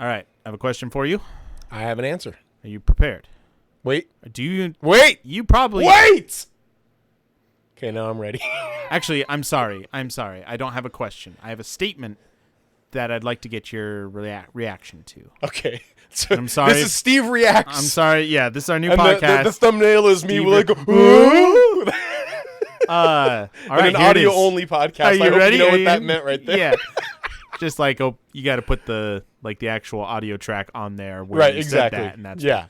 All right. I have a question for you. I have an answer. Are you prepared? Wait. Do you? Wait. You probably. Wait! Okay, now I'm ready. Actually, I'm sorry. I don't have a question. I have a statement that I'd like to get your reaction to. Okay. So I'm sorry. This is Steve Reacts. I'm sorry. Yeah, this is our new and podcast. The thumbnail is me Steve like, All right, an audio-only podcast. Are you I hope ready? you know what that meant right there. Yeah. Just like, you got to put the actual audio track on there where Right, you exactly. said that. And that's yeah.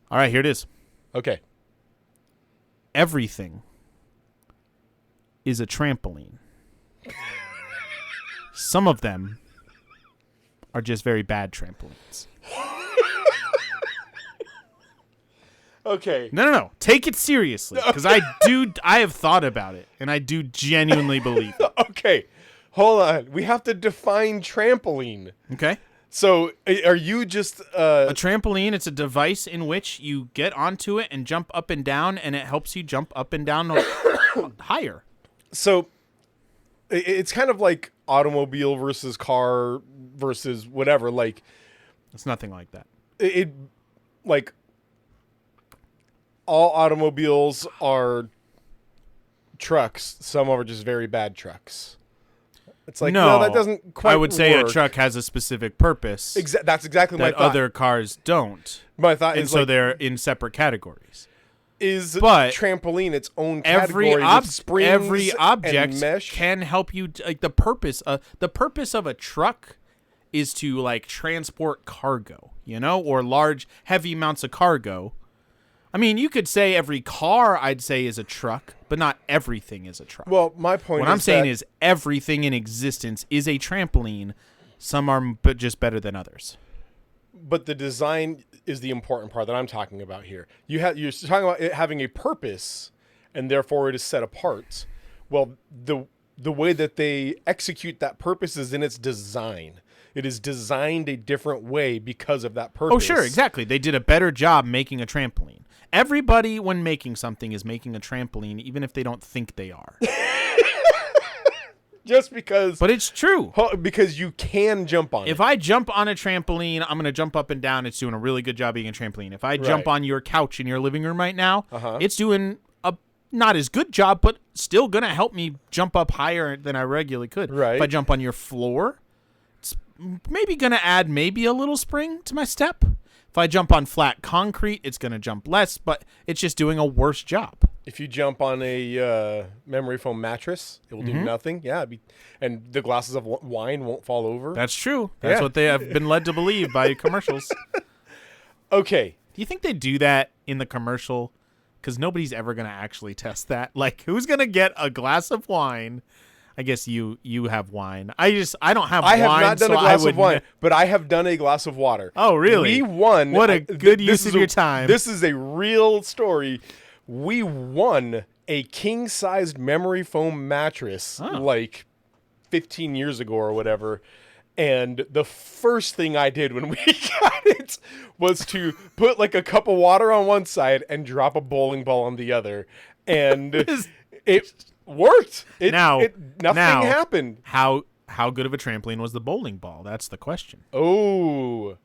All right, here it is. Okay. Everything is a trampoline. Some of them are just very bad trampolines. Okay. No. Take it seriously, because I have thought about it, and I do genuinely believe it. Okay. Hold on. We have to define trampoline. Okay. So, are you just... A trampoline, it's a device in which you get onto it and jump up and down, and it helps you jump up and down higher. So, it's kind of like automobile versus car versus whatever. Like, It's nothing like that. it like, all automobiles are trucks. Some are just very bad trucks. It's like, no, that doesn't quite I would say work. a truck has a specific purpose That's exactly my that thought. other cars don't. My thought And is so like, they're in separate categories. but trampoline its own category with springs every object and mesh? can help you. Like the purpose of a truck is to like transport cargo, or large heavy amounts of cargo. I mean, you could say every car I'd say is a truck, but not everything is a truck. Well, my point what I'm saying is everything in existence is a trampoline. Some are just better than others. But the design is the important part that I'm talking about here. You're talking about it having a purpose, and therefore it is set apart. Well, the way that they execute that purpose is in its design. It is designed a different way because of that purpose. Oh, sure, exactly. They did a better job making a trampoline. Everybody, when making something, is making a trampoline, even if they don't think they are. Just because. But it's true. Because you can jump on it. If I jump on a trampoline, I'm going to jump up and down. It's doing a really good job being a trampoline. If I jump on your couch in your living room right now, it's doing a not as good job, but still going to help me jump up higher than I regularly could. Right. If I jump on your floor, it's maybe going to add maybe a little spring to my step. If I jump on flat concrete, it's going to jump less, but it's just doing a worse job. If you jump on a memory foam mattress, it will do nothing. Yeah, and the glasses of wine won't fall over. That's true. That's what they have been led to believe by commercials. Okay. Do you think they do that in the commercial? Because nobody's ever going to actually test that. Like, who's going to get a glass of wine? I guess you have wine. I don't have wine. I have not done a glass of wine, but I have done a glass of water. Oh, really? We won. What a good use of your time. This is a real story. We won a king-sized memory foam mattress like 15 years ago or whatever. And the first thing I did when we got it was to put like a cup of water on one side and drop a bowling ball on the other. And it worked. Nothing happened. How good of a trampoline was the bowling ball? That's the question. Oh,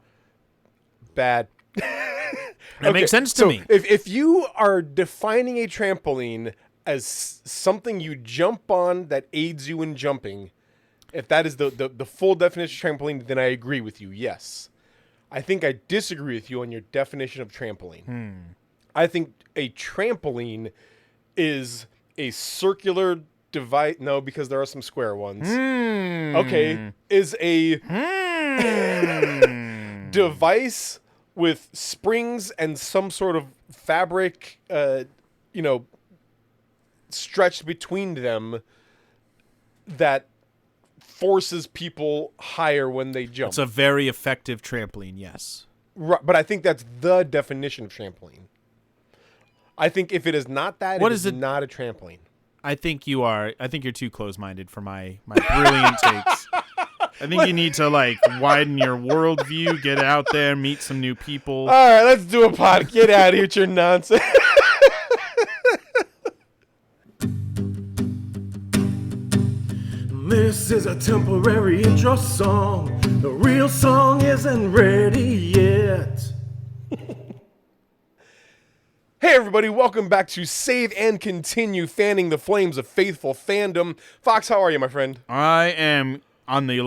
bad. That makes sense to me. If you are defining a trampoline as something you jump on that aids you in jumping, if that is the full definition of trampoline, then I agree with you, yes. I think I disagree with you on your definition of trampoline. I think a trampoline is a circular device. No, because there are some square ones. Okay. Is a device with springs and some sort of fabric, stretched between them that forces people higher when they jump. It's a very effective trampoline, yes. Right, but I think that's the definition of trampoline. I think if it is not that, it is not a trampoline. I think you are. I think you're too close-minded for my brilliant takes. I think you need to widen your worldview, get out there, meet some new people. All right, let's do a pod. Get out of here with your nonsense. This is a temporary intro song The real song isn't ready yet. Hey everybody, welcome back to Save and Continue, fanning the flames of faithful fandom. Fox, how are you, my friend? I am on the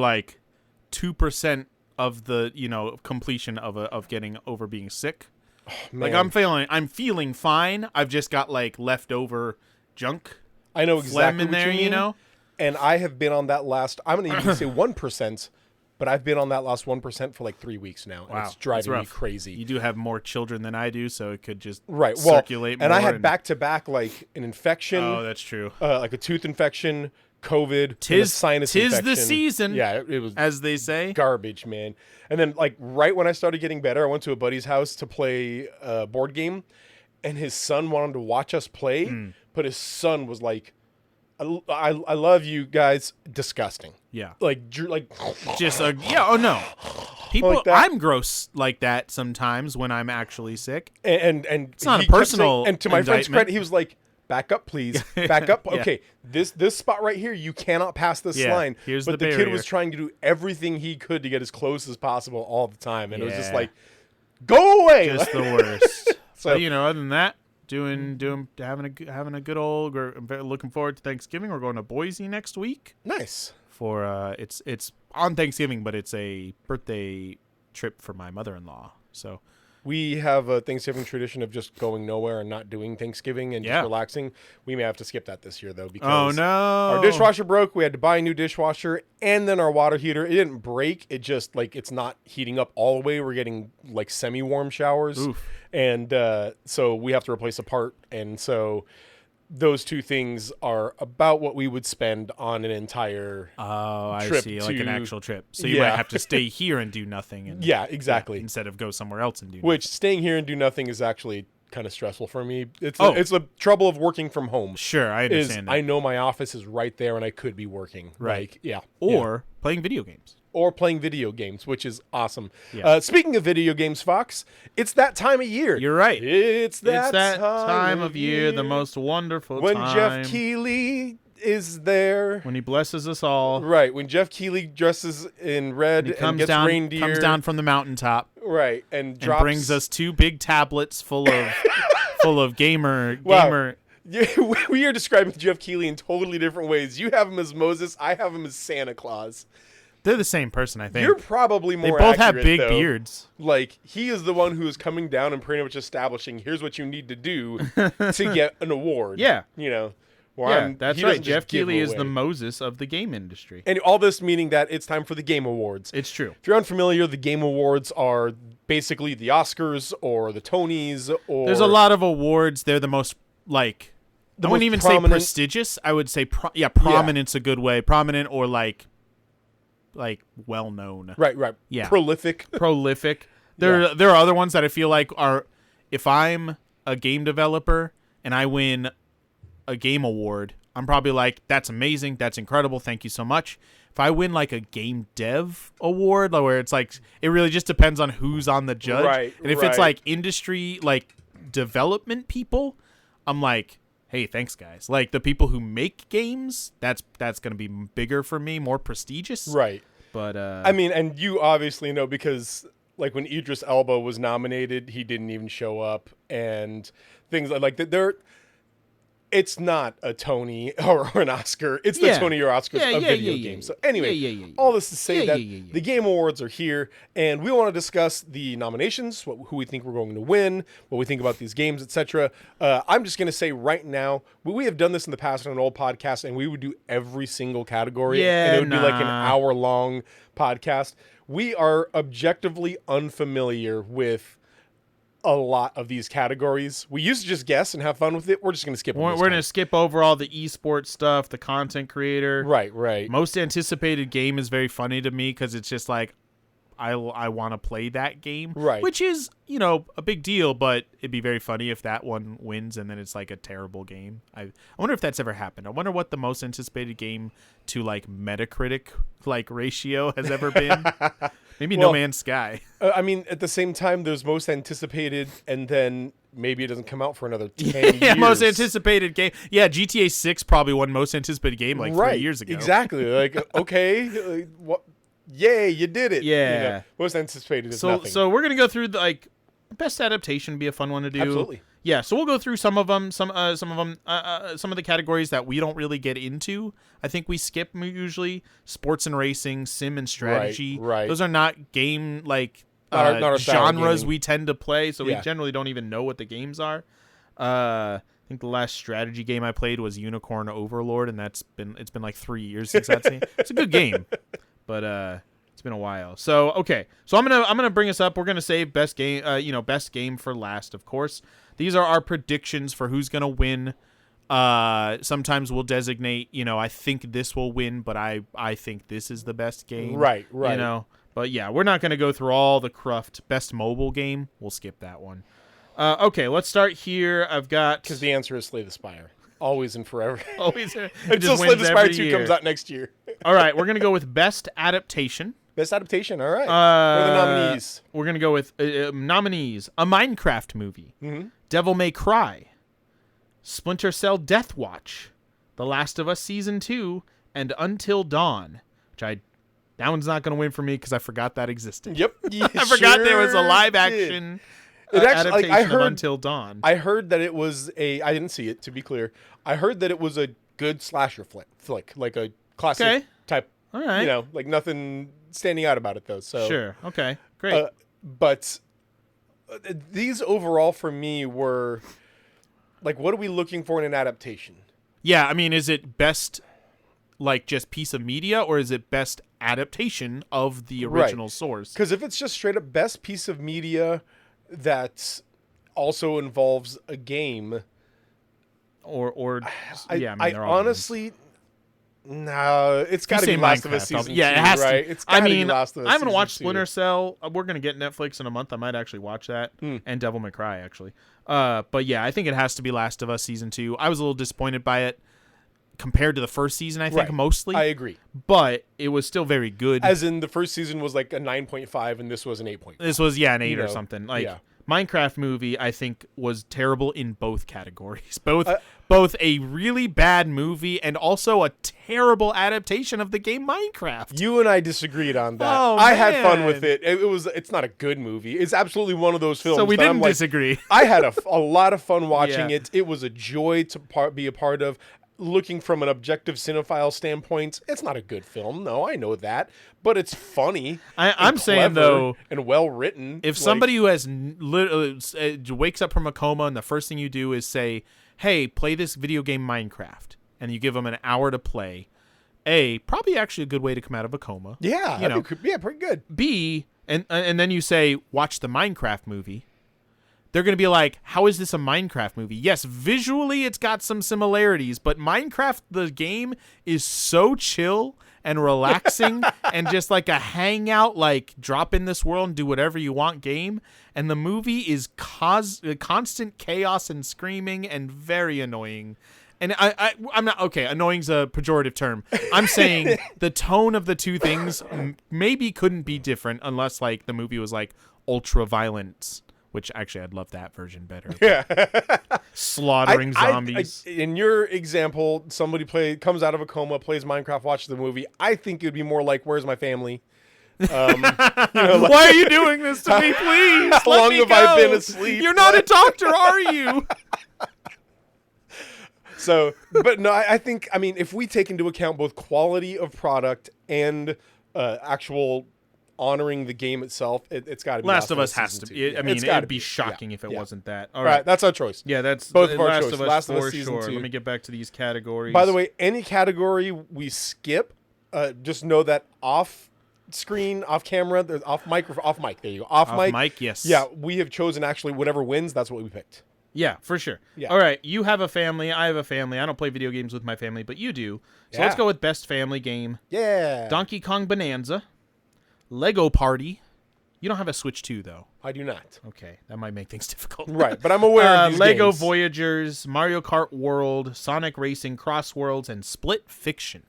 2% of the completion of getting over being sick. Oh, man. I'm feeling fine. I've just got leftover junk. I know phlegm exactly in what there, you mean. And I have been on that last, I'm going to even say 1%, but I've been on that last 1% for 3 weeks now, and Wow, it's driving me rough. crazy. You do have more children than I do, so it could just Well, circulate more. and I had back-to-back, an infection. Oh, that's true. A tooth infection, COVID, and a sinus infection. The season. Yeah, it was as they say. Garbage, man. And then, right when I started getting better, I went to a buddy's house to play a board game, and his son wanted to watch us play, but his son was like, I love you guys. Disgusting. Yeah. Just oh no. People, Like that. I'm gross like that sometimes when I'm actually sick. and it's not a he kept personal saying, and to my friend's indictment. credit, he was like, back up, please. Back up. Yeah. Okay, this spot right here, you cannot pass this Yeah, line. here's but the kid barrier. was trying to do everying he could to get as close as possible all the time, and it was just Yeah. like, go away. Just the worst. So- But, other having a good old. I'm very looking forward to Thanksgiving. We're going to Boise next week Nice. for it's on Thanksgiving, but it's a birthday trip for my mother-in-law. So We have a Thanksgiving tradition of just going nowhere and not doing Thanksgiving and just relaxing. We may have to skip that this year, though, because our dishwasher broke. We had to buy a new dishwasher, and then our water heater, it didn't break. It just, it's not heating up all the way. We're getting, semi-warm showers. Oof. And so we have to replace a part. And so those two things are about what we would spend on an entire I trip see, like an to- actual trip. So you Yeah. might have to stay here and do nothing. And, Yeah, exactly. instead of go somewhere else and do Which staying here and do nothing is actually kind of stressful for me. It's Oh. it's the trouble of working from home. Sure, I Is understand that. I know my office is right there and I could be working. Right. Yeah. Or playing video games. Or playing video games, which is awesome. Yeah. Speaking of video games, Fox, it's that time of year. You're right. It's that time of year, the most wonderful when time. Jeff Keighley is there. When he blesses us all. Right, when Jeff Keighley dresses in red He and comes gets down, reindeer. comes down from the mountaintop Right, and and drops. brings us 2 big tablets full of gamer. Yeah, we are describing Jeff Keighley in totally different ways. You have him as Moses. I have him as Santa Claus. They're the same person, I think. You're probably they more both have accurate, big though. beards. He is the one who is coming down and pretty much establishing, here's what you need to do to get an award. Yeah. Where That's he right. doesn't just Jeff give Keighley is away. the Moses of the game industry. And all this meaning that it's time for the Game Awards. It's true. If you're unfamiliar, the Game Awards are basically the Oscars or the Tonys or... There's a lot of awards. They're the most, I most wouldn't even say prominent- prestigious. I would say, prominent's a good way. Prominent or, well-known. Right. Yeah. Prolific. Prolific. There are other ones that I feel like are, if I'm a game developer and I win a game award, I'm probably like, that's amazing, that's incredible, thank you so much. If I win a game dev award, where it's it really just depends on who's on the judge. Right, and if it's right. industry development people, I'm like, hey, thanks guys. The people who make games, that's gonna be bigger for me, more prestigious. Right. But I mean, and you obviously know because when Idris Elba was nominated, he didn't even show up, and things like that. It's not a Tony or an Oscar. It's the Tony or Oscars of video games. So anyway, all this to say that the Game Awards are here, and we want to discuss the nominations, who we think we're going to win, what we think about these games, etc. I'm just going to say right now, we have done this in the past on an old podcast, and we would do every single category, and it would be an hour-long podcast. We are objectively unfamiliar with a lot of these categories. We used to just guess and have fun with it. We're just going to skip them. We're going to skip over all the esports stuff, the content creator. Right. Most anticipated game is very funny to me because it's just I want to play that game. Right. Which is, a big deal, but it'd be very funny if that one wins and then it's a terrible game. I wonder if that's ever happened. I wonder what the most anticipated game to Metacritic ratio has ever been. Maybe No Man's Sky. I mean, at the same time, there's most anticipated, and then maybe it doesn't come out for another 10 years. Yeah, most anticipated game. Yeah, GTA 6 probably won most anticipated game 3 years ago. Exactly. Okay, what? yay, you did it. Yeah. Most anticipated is So nothing. so we're gonna go through best adaptation would be a fun one to do. Absolutely. Yeah, so we'll go through some of them, some of the categories that we don't really get into. I think we skip usually sports and racing, sim and strategy. Right. Those are not game Not our style of genres gaming. we tend to play, so we Yeah. generally don't even know what the games are. I think the last strategy game I played was Unicorn Overlord, and it's been like 3 years since that's it's a good game, but it's been a while. So okay, so I'm gonna bring us up. We're gonna save best game, best game for last, of course. These are our predictions for who's gonna win. Sometimes we'll designate, I think this will win, but I think this is the best game. Right. But yeah, we're not gonna go through all the cruft. Best mobile game, we'll skip that one. Okay, let's start here. I've got Because the answer is Slay the Spire. Always and forever. always Until Slay the Spire 2 comes out next year. All right, we're gonna go with best adaptation. Best adaptation, all right. What are the nominees? We're gonna go with nominees: a Minecraft movie, Devil May Cry, Splinter Cell: Death Watch, The Last of Us Season 2, and Until Dawn. That one's not gonna win for me because I forgot that existed. Yep. I forgot there was a live action adaptation I heard, of Until Dawn. I heard that it was I didn't see it, to be clear. I heard that it was a good slasher flick, like a classic type. All right. Like nothing standing out about it, though. So Sure. Okay. Great. But these overall for me were like, what are we looking for in an adaptation? Yeah, I mean, is it best just piece of media, or is it best adaptation of the original source? Because if it's just straight up best piece of media that also involves a game, Or yeah, I they're all honestly. No, it's got to say be Last of Minecraft, Us season yeah, 2, it has right? to. It's gotta be mean, Last of Us I haven't season watched 2. Splinter Cell. We're gonna get Netflix in a month. I might actually watch that, and Devil May Cry actually. But yeah, I think it has to be Last of Us season 2. I was a little disappointed by it compared to the first season. I think Right. mostly. I agree. But it was still very good. As in, the first season was like a 9.5, and this was an 8.5. This was an 8 or know, something. yeah. Minecraft movie, I think, was terrible in both categories. Both a really bad movie and also a terrible adaptation of the game Minecraft. You and I disagreed on that. Oh, I had fun man. with it. It's not a good movie. It's absolutely one of those films. So we that didn't I'm like, disagree. I had a lot of fun watching Yeah. it. It was a joy to be a part of. Looking from an objective cinephile standpoint, it's not a good film. No, I know that, but it's funny. I'm saying, though, and well written. if somebody who has wakes up from a coma and the first thing you do is say, "Hey, play this video game Minecraft," and you give them an hour to play, probably actually a good way to come out of a coma. yeah, pretty good. B, and then you say, "Watch the Minecraft movie." They're going to be like, how is this a Minecraft movie? Yes, visually it's got some similarities, but Minecraft, the game, is so chill and relaxing and just like a hangout, like drop in this world and do whatever you want game. And the movie is constant chaos and screaming and very annoying. And I'm not, okay, annoying's a pejorative term. I'm saying the tone of the two things maybe couldn't be different unless like the movie was like ultra violent. Which actually, I'd love that version better. Yeah. Slaughtering zombies. In your example, somebody comes out of a coma, plays Minecraft, watches the movie. I think it would be more like, "Where's my family?" Why are you doing this to me, please? How long have I been asleep? You're not a doctor, are you? So, but no, I think, I mean, if we take into account both quality of product and actual honoring the game itself, it's got to be Last of Us has to be. I mean, it'd be shocking if it wasn't that. All right, that's our choice. Yeah, that's both of our Last choices. of Us Last of Us for season sure. 2. Let me get back to these categories. By the way, any category we skip, just know that off screen, off camera, there's off mic. There you go. Off mic. Yes. Yeah, we have chosen actually whatever wins. That's what we picked. Yeah, for sure. Yeah. All right, you have a family. I have a family. I don't play video games with my family, but you do. So let's go with best family game. Yeah. Donkey Kong Bonanza, Lego Party. You don't have a Switch 2, though. I do not. Okay, that might make things difficult. Right, but I'm aware of these Lego games. Voyagers, Mario Kart World, Sonic Racing, Cross Worlds, and Split Fiction.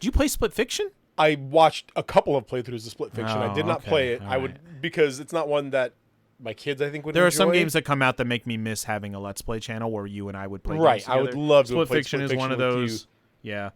Did you play Split Fiction? I watched a couple of playthroughs of Split Fiction. I Oh, did not okay. play it. All I would because it's not one that my kids I think would There are enjoy. some games that come out that make me miss having a Let's Play channel where you and I would play Right, games I would together. love to Split play Fiction Split is one of Fiction with those. Yeah.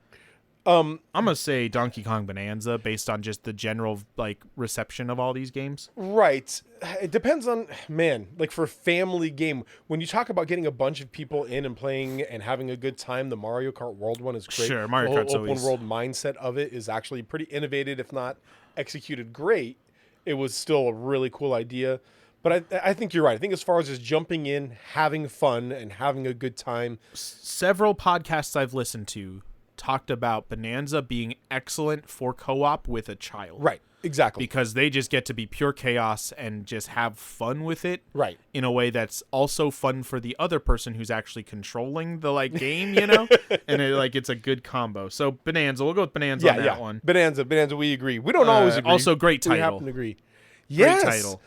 I'm gonna say Donkey Kong Bonanza based on just the general like reception of all these games. Right. It depends on, man, like for family game, when you talk about getting a bunch of people in and playing and having a good time, the Mario Kart World one is great. Sure, Mario the whole Kart's open always- world mindset of it is actually pretty innovative, if not executed great. It was still a really cool idea. But I think you're right. I think as far as just jumping in, having fun, and having a good time. Several podcasts I've listened to talked about Bonanza being excellent for co-op with a child. Right. Exactly. Because they just get to be pure chaos and just have fun with it. Right. In a way that's also fun for the other person who's actually controlling the like game, you know? And it's a good combo. So Bonanza, we'll go with Bonanza on that one. Bonanza, we agree. We don't always agree. Also great We title. happen to agree. Great Yes. title.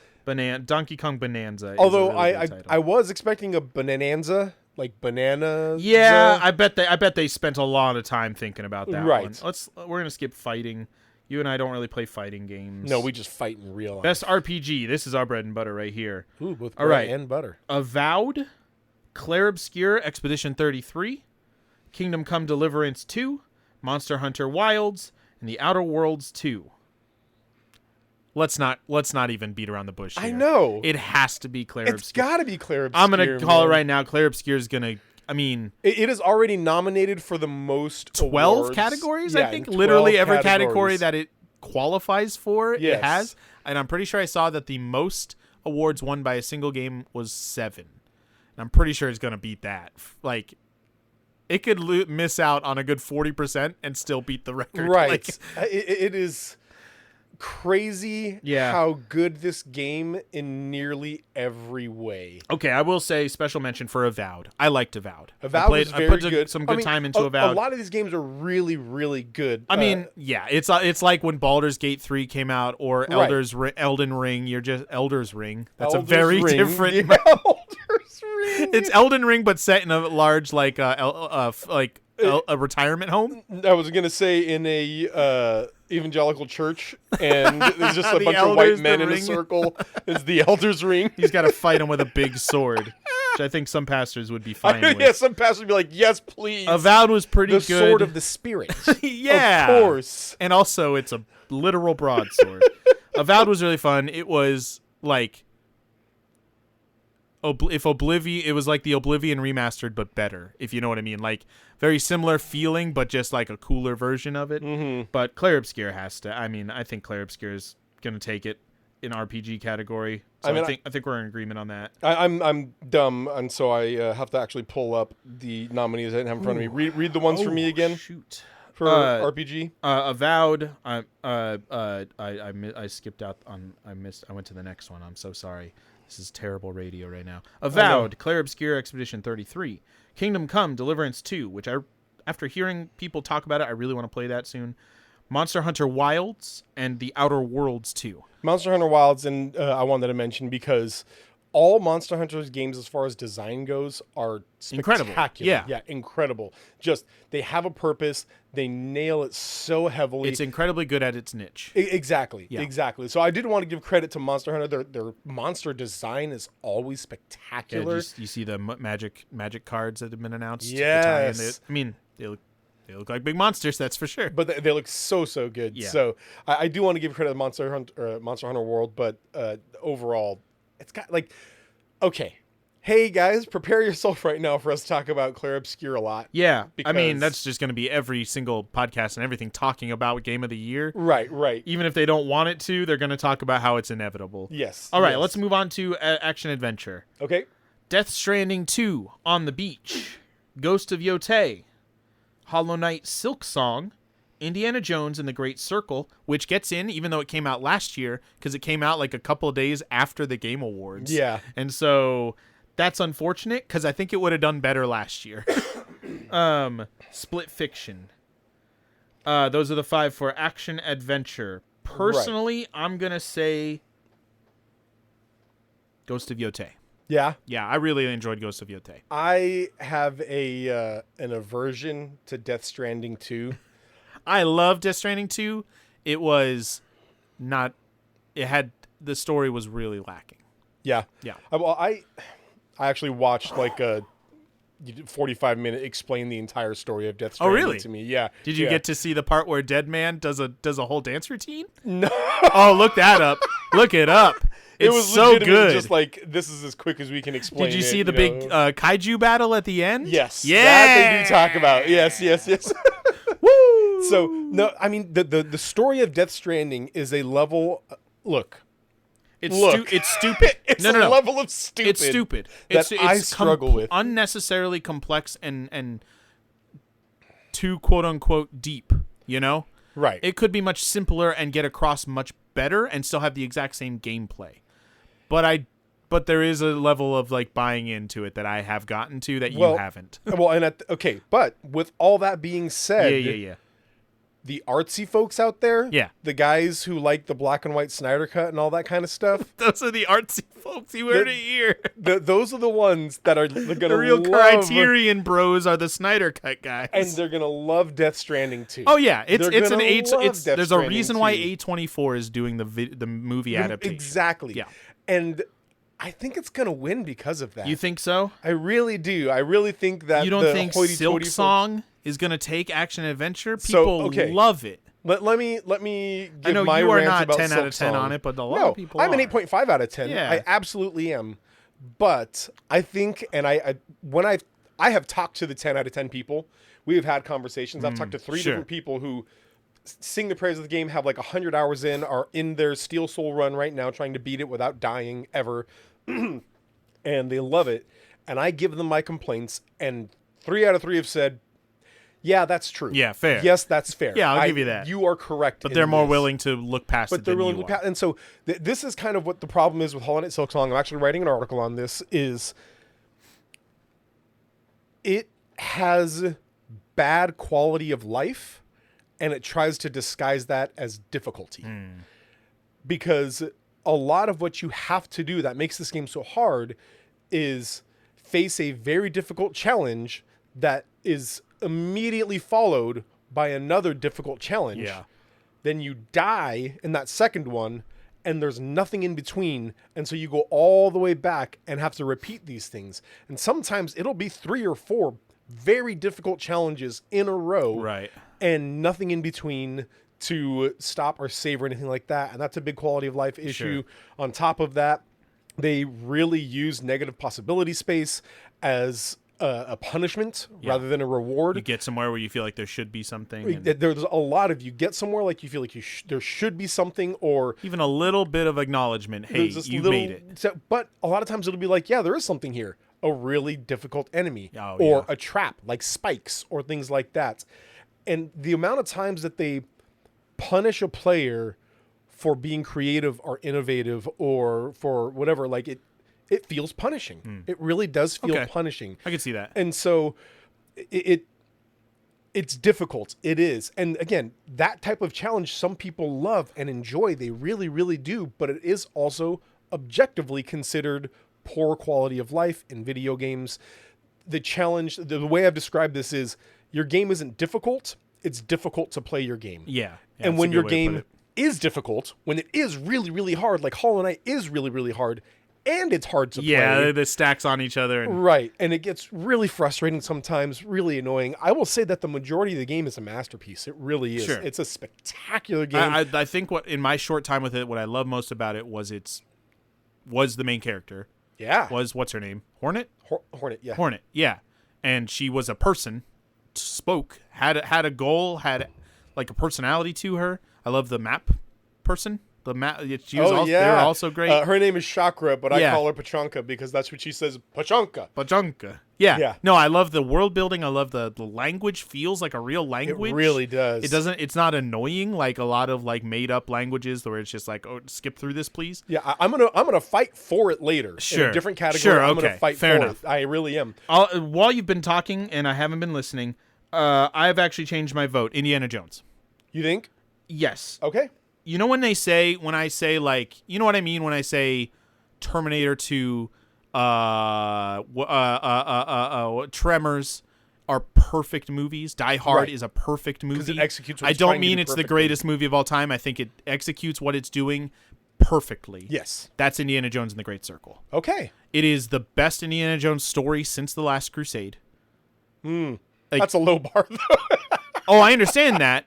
Donkey Kong Bonanza. Is Although a really I good title. I was expecting a Bonanza, like banana. Yeah, I bet they spent a lot of time thinking about that Right. one. We're gonna skip fighting. You and I don't really play fighting games. No, we just fight in real life. Best RPG. This is our bread and butter right here. Ooh, both All bread right. and butter. Avowed, Clair Obscur Expedition 33, Kingdom Come Deliverance 2, Monster Hunter Wilds, and The Outer Worlds 2. Let's not even beat around the bush here. I know. It has to be Clair It's Obscur. got to be Clair Obscur. I'm going to call it man. right now. Clair Obscur is going to, I mean, It is already nominated for the most 12 awards. categories, Yeah, I think. in 12 Literally every category categories. that it qualifies for, Yes. it has. And I'm pretty sure I saw that the most awards won by a single game was 7. And I'm pretty sure it's going to beat that. Like, it could miss out on a good 40% and still beat the record. Right. Like, It is crazy Yeah. how good this game in nearly every way. okay, I will say special mention for Avowed. I liked Avowed. Avowed is very I put good. some I good mean, time into a Avowed. A lot of these games are really, really good. I mean, yeah, it's like when Baldur's Gate 3 came out or Right. Elden Ring. You're just Elder's Ring. That's Elder's a very Ring. different. Yeah, Elder's Ring. It's Elden Ring, but set in a large a retirement home. I was gonna say in a evangelical church, and there's just a The bunch of elders, white men the in a ring. circle. It's the Elder's Ring. He's got to fight him with a big sword, which I think some pastors would be fine with. Yeah, some pastors would be like, "Yes, please." Avowed was pretty the good. sword of the spirit. yeah, Of course. And also, it's a literal broadsword. Avowed was really fun. It was like it was like the Oblivion remastered, but better, if you know what I mean. Like, very similar feeling, but just like a cooler version of it. Mm-hmm. But Clair Obscur has to. I mean, I think Clair Obscur is gonna take it in RPG category. So I think we're in agreement on that. I'm dumb, and so I have to actually pull up the nominees I didn't have in front of me. Read the ones for me again Shoot. for RPG. Avowed. I skipped out on. I went to the next one. I'm so sorry. This is terrible radio right now. Avowed, Clair Obscur Expedition 33, Kingdom Come Deliverance 2, which after hearing people talk about it, I really want to play that soon. Monster Hunter Wilds and The Outer Worlds 2. Monster Hunter Wilds, and I wanted to mention because all Monster Hunter's games, as far as design goes, are Incredible. spectacular. Yeah, incredible. Just they have a purpose. They nail it so heavily. It's incredibly good at its niche. Exactly. Yeah. Exactly. So I did want to give credit to Monster Hunter. Their monster design is always Yeah, spectacular. you see the magic cards that have been announced. Yes. I mean, they look like big monsters, that's for sure. But they look so good. Yeah. So I do want to give credit to Monster Hunter World, but overall, it's got like, okay, hey guys, prepare yourself right now for us to talk about Clair Obscur a lot. Yeah, I mean, Because- that's just going to be every single podcast and everything talking about Game of the Year. Right. Even if they don't want it to, they're going to talk about how it's inevitable. Yes. All right, yes. let's move on to action adventure. Okay. Death Stranding 2, On the Beach, Ghost of Yotei, Hollow Knight Silksong, Indiana Jones and the Great Circle, which gets in even though it came out last year because it came out like a couple of days after the Game Awards. Yeah. And so that's unfortunate because I think it would have done better last year. Split Fiction. Those are the 5 for action adventure. Personally, I'm going to say Ghost of Yotei. Yeah. Yeah, I really enjoyed Ghost of Yotei. I have an aversion to Death Stranding 2. I love Death Stranding 2. It was not. It had the story was really lacking. Yeah. Yeah. I actually watched like a 45-minute explain the entire story of Death Stranding really? to me. Yeah. Did you Yeah. get to see the part where Dead Man does a whole dance routine? No. Oh, look that up. Look it up. It's It was so legitimately good. just like, this is as quick as we can explain. Did you it, see the big kaiju battle at the end? Yes. Yeah. That they do talk about. Yes. Woo! So no, I mean the story of Death Stranding is a level. Look, It's Look. it's stupid. it's no, a no, no. level of stupid. It's stupid. that It's I struggle with. unnecessarily complex and too quote unquote deep. You know, Right. it could be much simpler and get across much better and still have the exact same gameplay. But there is a level of like buying into it that I have gotten to that you haven't. Well, and okay, but with all that being said, Yeah. the artsy folks out there, Yeah. the guys who like the black and white Snyder cut and all that kind of stuff, Those are the artsy folks. You heard it here. those are the ones that are going to The real love, Criterion bros are the Snyder Cut guys. and they're going to love Death Stranding too. oh yeah, it's They're an gonna A. love It's Death there's a Stranding reason why too. A24 is doing the movie adaptation. Exactly. Yeah. And I think it's going to win because of that. You think so? I really do. I really think that You don't the think hoity-toity folks- Silksong is gonna take action adventure? So, People okay. love it. Let me give I know my you are rant not about 10 out of 10 Silksong. on it, but a lot No, of people I'm an are. 8.5 out of 10. Yeah. I absolutely am. But I think, and when I have talked to the 10 out of 10 people, we have had conversations. I've talked to 3 sure. different people who sing the praise of the game, have like 100 hours in, are in their Steel Soul run right now, trying to beat it without dying ever. And they love it. And I give them my complaints, and 3 out of 3 have said, yeah, that's true. Yeah, fair. Yes, that's fair. Yeah, I'll give you that. You are correct. But in they're more this. willing to look past it But they're than willing you to are. and so this is kind of what the problem is with Hollow Knight Silksong. I'm actually writing an article on this. Is it has bad quality of life, and it tries to disguise that as difficulty, because a lot of what you have to do that makes this game so hard is face a very difficult challenge that is immediately followed by another difficult challenge. Yeah. Then you die in that second one, and there's nothing in between. And so you go all the way back and have to repeat these things. And sometimes it'll be 3 or 4 very difficult challenges in a row. Right. And nothing in between to stop or save or anything like that. And that's a big quality of life issue. Sure. On top of that, they really use negative possibility space as a punishment rather than a reward. You get somewhere where you feel like there should be something. And There's a lot of, you get somewhere like you feel like there should be something, or even a little bit of acknowledgement. Hey, there's this you little, made it. but a lot of times it'll be like, yeah, there is something here, a really difficult enemy, Oh, or yeah. a trap like spikes or things like that. And the amount of times that they punish a player for being creative or innovative or for whatever, like it feels punishing. It really does feel Okay. punishing. I can see that. And so it's difficult. It is. And again, that type of challenge some people love and enjoy. They really, really do. But it is also objectively considered poor quality of life in video games. The challenge, the way I've described this is your game isn't difficult. It's difficult to play your game. Yeah. And that's when a your good way to put game it. is difficult, when it is really, really hard, like Hollow Knight is really, really hard, and it's hard to Yeah, play. the stacks on each other. And Right. And it gets really frustrating sometimes, really annoying. I will say that the majority of the game is a masterpiece. It really is. Sure. It's a spectacular game. I think what in my short time with it, what I love most about it was was the main character. yeah. What's her name? Hornet? Hornet, yeah. Hornet, yeah. And she was a person, spoke, had a goal, had like a personality to her. I love the map person. The map. She was they're also great. Her name is Chakra, but I Yeah. call her Pachanka because that's what she says. Pachanka. Pachanka. Yeah. Yeah. No, I love the world building. I love the language feels like a real language. It really does. It doesn't. It's not annoying like a lot of like made up languages where it's just like, oh, skip through this, please. Yeah, I'm gonna fight for it later in Sure. a different category. Sure, I'm okay. gonna fight Fair for enough. it. I really am. While you've been talking and I haven't been listening, I've actually changed my vote. Indiana Jones. You think? Yes. Okay. You know when I say like, you know what I mean when I say Terminator 2, Tremors are perfect movies. Die Hard Right. is a perfect movie. it executes what I it's don't trying to mean do it's the perfectly. greatest movie of all time. I think it executes what it's doing perfectly. Yes. That's Indiana Jones and the Great Circle. Okay. It is the best Indiana Jones story since The Last Crusade. Like- That's a low bar, though. Oh, I understand that,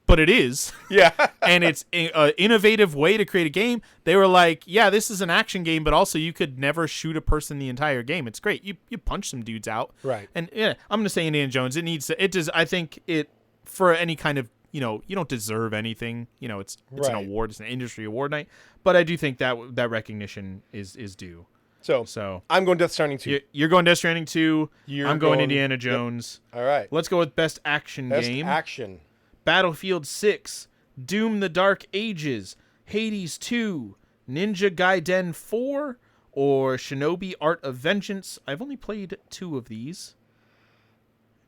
but it is. Yeah. And it's an innovative way to create a game. They were like, yeah, this is an action game, but also you could never shoot a person the entire game. It's great. You punch some dudes out. Right. And yeah, I'm going to say Indiana Jones. It does. I think it, for any kind of, you don't deserve anything. It's an Right. award. It's an industry award night. But I do think that recognition is due. So I'm going Death Stranding 2. You're going Death Stranding 2. You're I'm going going- Indiana Jones. All right. Let's go with best action Best game. action. Battlefield 6, Doom the Dark Ages, Hades 2, Ninja Gaiden 4, or Shinobi Art of Vengeance. I've only played 2 of these.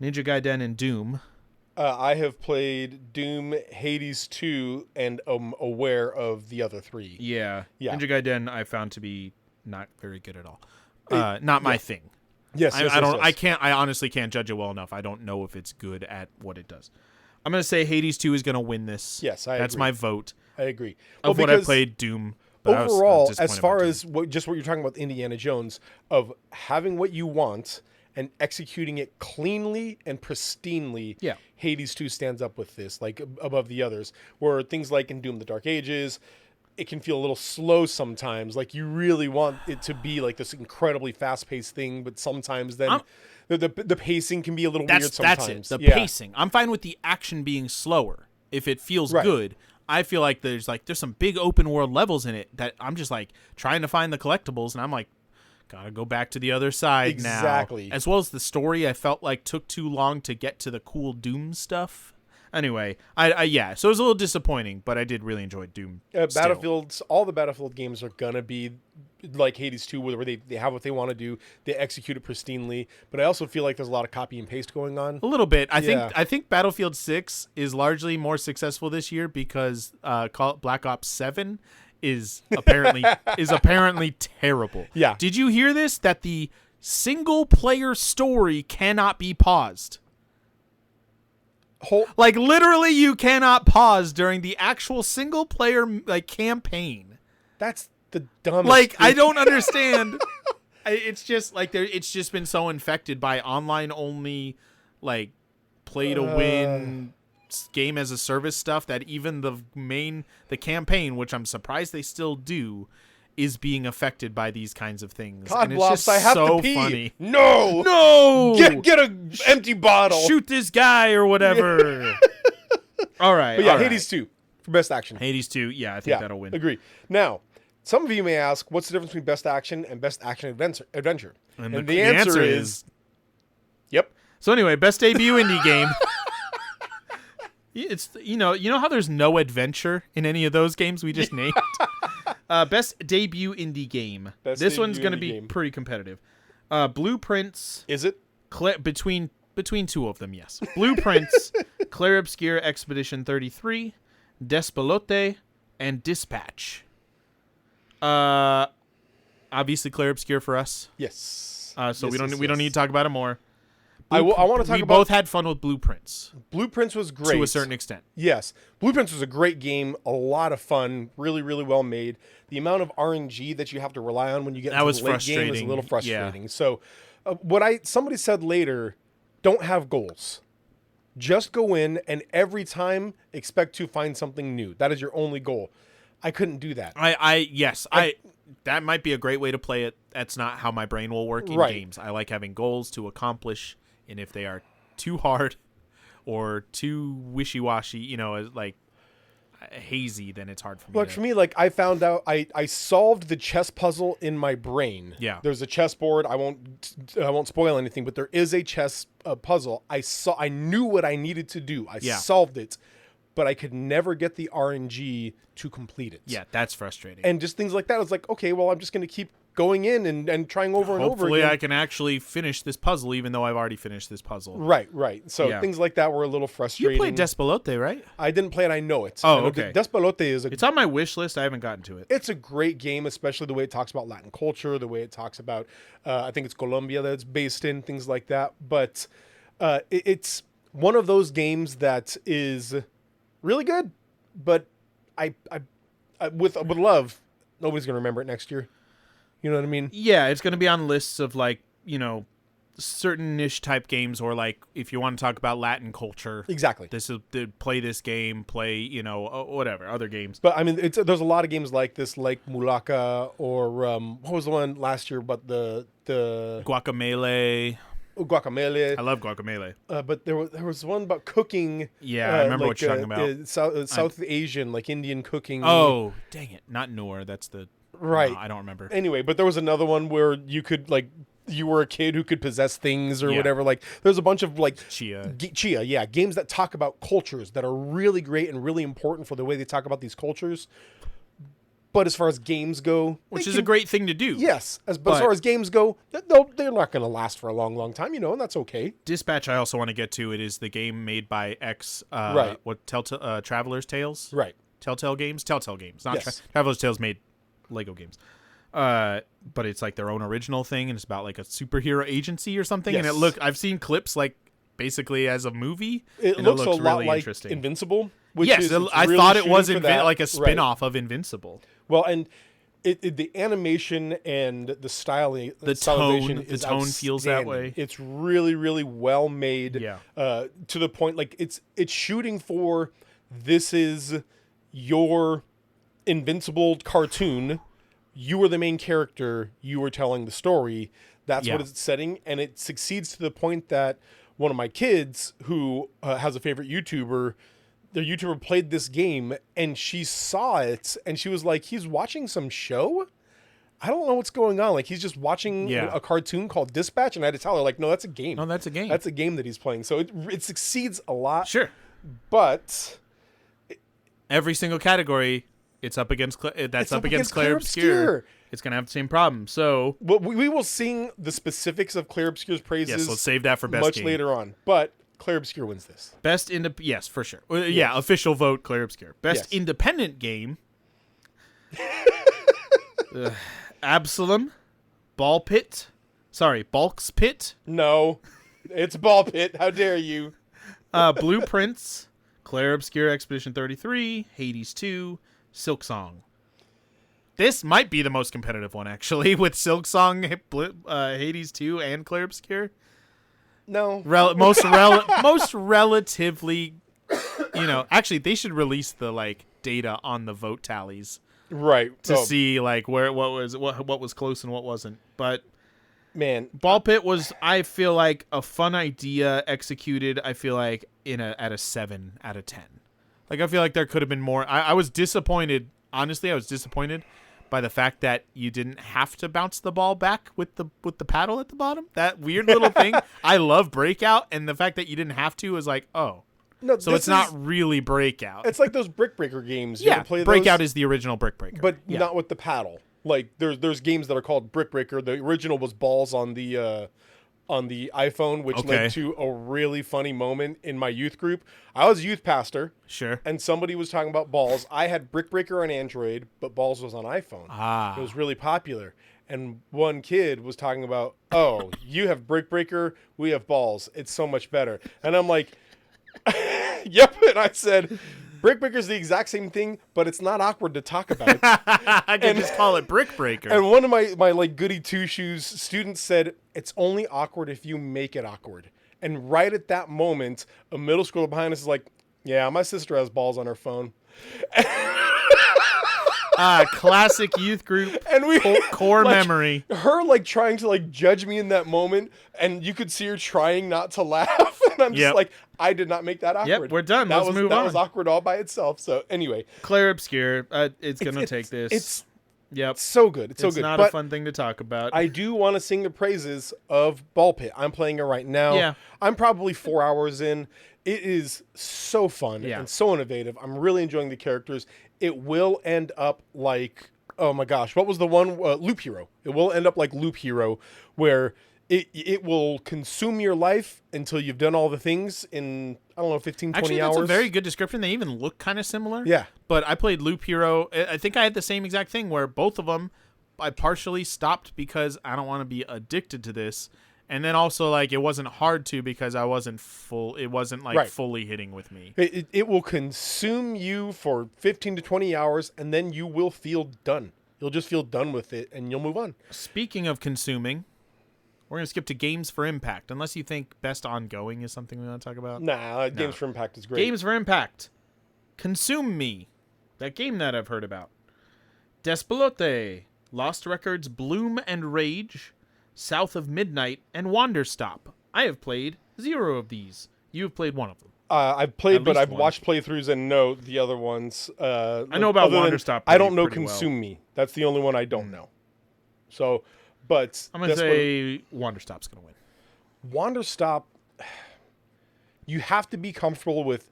Ninja Gaiden and Doom. I have played Doom, Hades 2, and am aware of the other 3. Yeah. Yeah. Ninja Gaiden I found to be not very good at all. Not my thing. Yes, I honestly can't judge it well enough. I don't know if it's good at what it does. I'm going to say Hades 2 is going to win this. Yes, That's agree. my vote. I agree. Of what I played, Doom. But I was Overall, disappointed as far by Doom. as what you're talking about, Indiana Jones, of having what you want and executing it cleanly and pristinely, Yeah. Hades 2 stands up with this, like above the others. Where things like in Doom: The Dark Ages, it can feel a little slow sometimes. Like you really want it to be like this incredibly fast-paced thing, but sometimes then the pacing can be a little weird sometimes. That's it. The Yeah. pacing. I'm fine with the action being slower if it feels Right. good. I feel like there's some big open world levels in it that I'm just like trying to find the collectibles, and I'm like, gotta go back to the other side now. Exactly. As well as the story, I felt like took too long to get to the cool Doom stuff. Anyway, yeah, so it was a little disappointing, but I did really enjoy Doom. still. Battlefields, all the Battlefield games are gonna be like Hades 2, where they have what they want to do, they execute it pristinely. But I also feel like there's a lot of copy and paste going on. A little bit. Yeah. I think Battlefield 6 is largely more successful this year because Black Ops 7 is apparently terrible. Yeah. Did you hear this? That the single player story cannot be paused. Like literally you cannot pause during the actual single player campaign. That's the dumbest. Like I thing. don't understand. It's just like it's just been so infected by online only, like play to win game as a service stuff that even the campaign, which I'm surprised they still do, is being affected by these kinds of things. God and it's bless. just I have so to pee. funny. No, No, get a empty bottle. shoot this guy or whatever. All right, But yeah, all right. Hades 2 for best action. Hades 2. Yeah, I think that'll win. Agree. Now, some of you may ask, what's the difference between best action and best action adventure? And the answer is, yep. So anyway, best debut indie game. It's you know how there's no adventure in any of those games we just named. Best debut indie game. Best This one's debut going to indie be game. pretty competitive. Blueprints Is it? between 2 of them, yes. Blueprints, Clair Obscur Expedition 33, Despelote, and Dispatch. Obviously Clair Obscur for us. Yes. So Yes, we don't yes. need to talk about it more. I want to talk We about both had fun with Blueprints Blueprints was great to a certain extent. Yes, Blueprints was a great game, a lot of fun, really, really well made. The amount of RNG that you have to rely on when you get That into was the late game is a frustrating. little Yeah. frustrating. So, somebody said later, don't have goals. Just go in and every time expect to find something new. That is your only goal. I couldn't do that. That might be a great way to play it. That's not how my brain will work in Right. games. I like having goals to accomplish, and if they are too hard or too wishy-washy, like hazy, then it's hard for me. Look, for me, like I found out, I solved the chess puzzle in my brain. Yeah. There's a chessboard. I won't spoil anything, but there is a chess puzzle. I knew what I needed to do. I solved it, but I could never get the RNG to complete it. Yeah, that's frustrating. And just things like that. I was like, okay, well, I'm just going to keep going in and trying over and over Hopefully again. I can actually finish this puzzle, even though I've already finished this puzzle. Right. So Yeah. things like that were a little frustrating. You played Despelote, right? I didn't play it. I know it. Oh, I know okay. Despelote is It's on my wish list. I haven't gotten to it. It's a great game, especially the way it talks about Latin culture, the way it talks about, I think it's Colombia that it's based in, things like that. But it's one of those games that is really good, but I with love, nobody's gonna remember it next year. You know what I mean? Yeah, it's going to be on lists of certain niche type games, or like if you want to talk about Latin culture, Exactly. this is play this game, play whatever other games. But I mean, there's a lot of games like this, like Mulaka, or what was the one last year? But the Guacamelee. Guacamole. I love Guacamelee. But there was one about cooking. Yeah, I remember what you're talking about. South Asian, like Indian cooking. Oh, dang it! Not Noor. That's the right. I don't remember. Anyway, but there was another one where you could like. You were a kid who could possess things or Yeah. whatever. Like, there's a bunch of like Chia. yeah, games that talk about cultures that are really great and really important for the way they talk about these cultures. But as far as games go, Which is a great thing to do. yes. But as far as games go, they're not going to last for a long, long time, and that's okay. Dispatch. I also want to get to. It is the game made by Right. Traveler's Tales. Right. Telltale Games. Not Yes. Traveler's Tales made Lego games. But it's like their own original thing, and it's about like a superhero agency or something. Yes. And I've seen clips like basically as a movie. It and looks a really lot like interesting. Invincible. Which Yes, is, it's I really thought it was shooting for that. like a Right. spin-off of Invincible. Well, and the animation and the styling, The tone feels that way. It's really, really well made. Yeah. To the point, like it's shooting for this is your Invincible cartoon. You are the main character. You are telling the story. That's Yeah. what it's setting, and it succeeds to the point that one of my kids, who has a favorite YouTuber, their YouTuber played this game, and she saw it, and she was like, "He's watching some show? I don't know what's going on. Like, he's just watching Yeah. a cartoon called Dispatch," and I had to tell her, like, "No, that's a game. No, that's a game. That's a game that he's playing." So it succeeds a lot. Sure. But Every single category, it's up against It's up against Clair Obscur. It's gonna have the same problem. So well, we will sing the specifics of Clair Obscur's praises. yes, let's save that for best much game. later on. But Clair Obscur wins this. Best yes, for sure. Yeah, official vote Clair Obscur. Best Yes. independent game. Absalom, Bulk's Pit, No, it's Ball Pit. How dare you? Blueprints, Clair Obscur Expedition 33, Hades 2, Silksong. This might be the most competitive one, actually, with Silksong, Hades 2, and Clair Obscur. No. Most relatively, actually, they should release the data on the vote tallies Right. to see what was close and what wasn't. But Man. Ball Pit was, I feel like, a fun idea executed. I feel like at a 7 out of 10. Like, I feel like there could have been more. I was disappointed. Honestly, I was disappointed by the fact that you didn't have to bounce the ball back with the paddle at the bottom. That weird little thing. I love Breakout, and the fact that you didn't have to is like, oh. No, So it's not really Breakout. It's like those Brick Breaker games. You yeah, ever play Breakout those? is the original Brick Breaker. But yeah. not with the paddle. Like there's games that are called Brick Breaker. The original was balls on the iPhone, which Okay. led to a really funny moment in my youth group. I was youth pastor, Sure. and somebody was talking about balls. I had Brick Breaker on Android, but balls was on iPhone. Ah. It was really popular. And one kid was talking about, "Oh, you have Brick Breaker, we have balls. It's so much better." And I'm like, "Yep." And I said, "Brick Breaker is the exact same thing, but it's not awkward to talk about." I can just call it Brick Breaker. And one of my goody two shoes students said, "It's only awkward if you make it awkward." And right at that moment, a middle schooler behind us is like, "Yeah, my sister has balls on her phone." Classic youth group And we core like, memory. Her trying to judge me in that moment, and you could see her trying not to laugh. And I'm just Yep. like, I did not make that awkward. we're done. That Let's was move that on. was awkward all by itself. So anyway, Clair Obscur. It's gonna take this. It's yep. so good. It's so good. not But a fun thing to talk about. I do want to sing the praises of Ball Pit. I'm playing it right now. Yeah. I'm probably 4 hours in. It is so fun Yeah. and so innovative. I'm really enjoying the characters. It will end up like, oh my gosh, what was the one? Loop Hero. It will end up like Loop Hero, where it will consume your life until you've done all the things in, I don't know, 15, 20 Actually, hours. that's a very good description. They even look kind of similar. Yeah. But I played Loop Hero. I think I had the same exact thing where both of them I partially stopped because I don't want to be addicted to this. And then also it wasn't hard to because I wasn't full. It wasn't Right. fully hitting with me. It will consume you for 15 to 20 hours, and then you will feel done. You'll just feel done with it, and you'll move on. Speaking of consuming, We're going to skip to Games for Impact, unless you think Best Ongoing is something we want to talk about. Nah, Games for Impact is great. Games for Impact. Consume Me. That game that I've heard about. Despelote. Lost Records, Bloom and Rage. South of Midnight, and Wanderstop. I have played 0 of these. You have played one of them. I've played, At but least I've one. watched playthrough and know the other ones. I know about Wanderstop I don't know pretty well. Consume Me. That's the only one I don't know. So, but I'm going to say Wanderstop's going to win. Wanderstop, you have to be comfortable with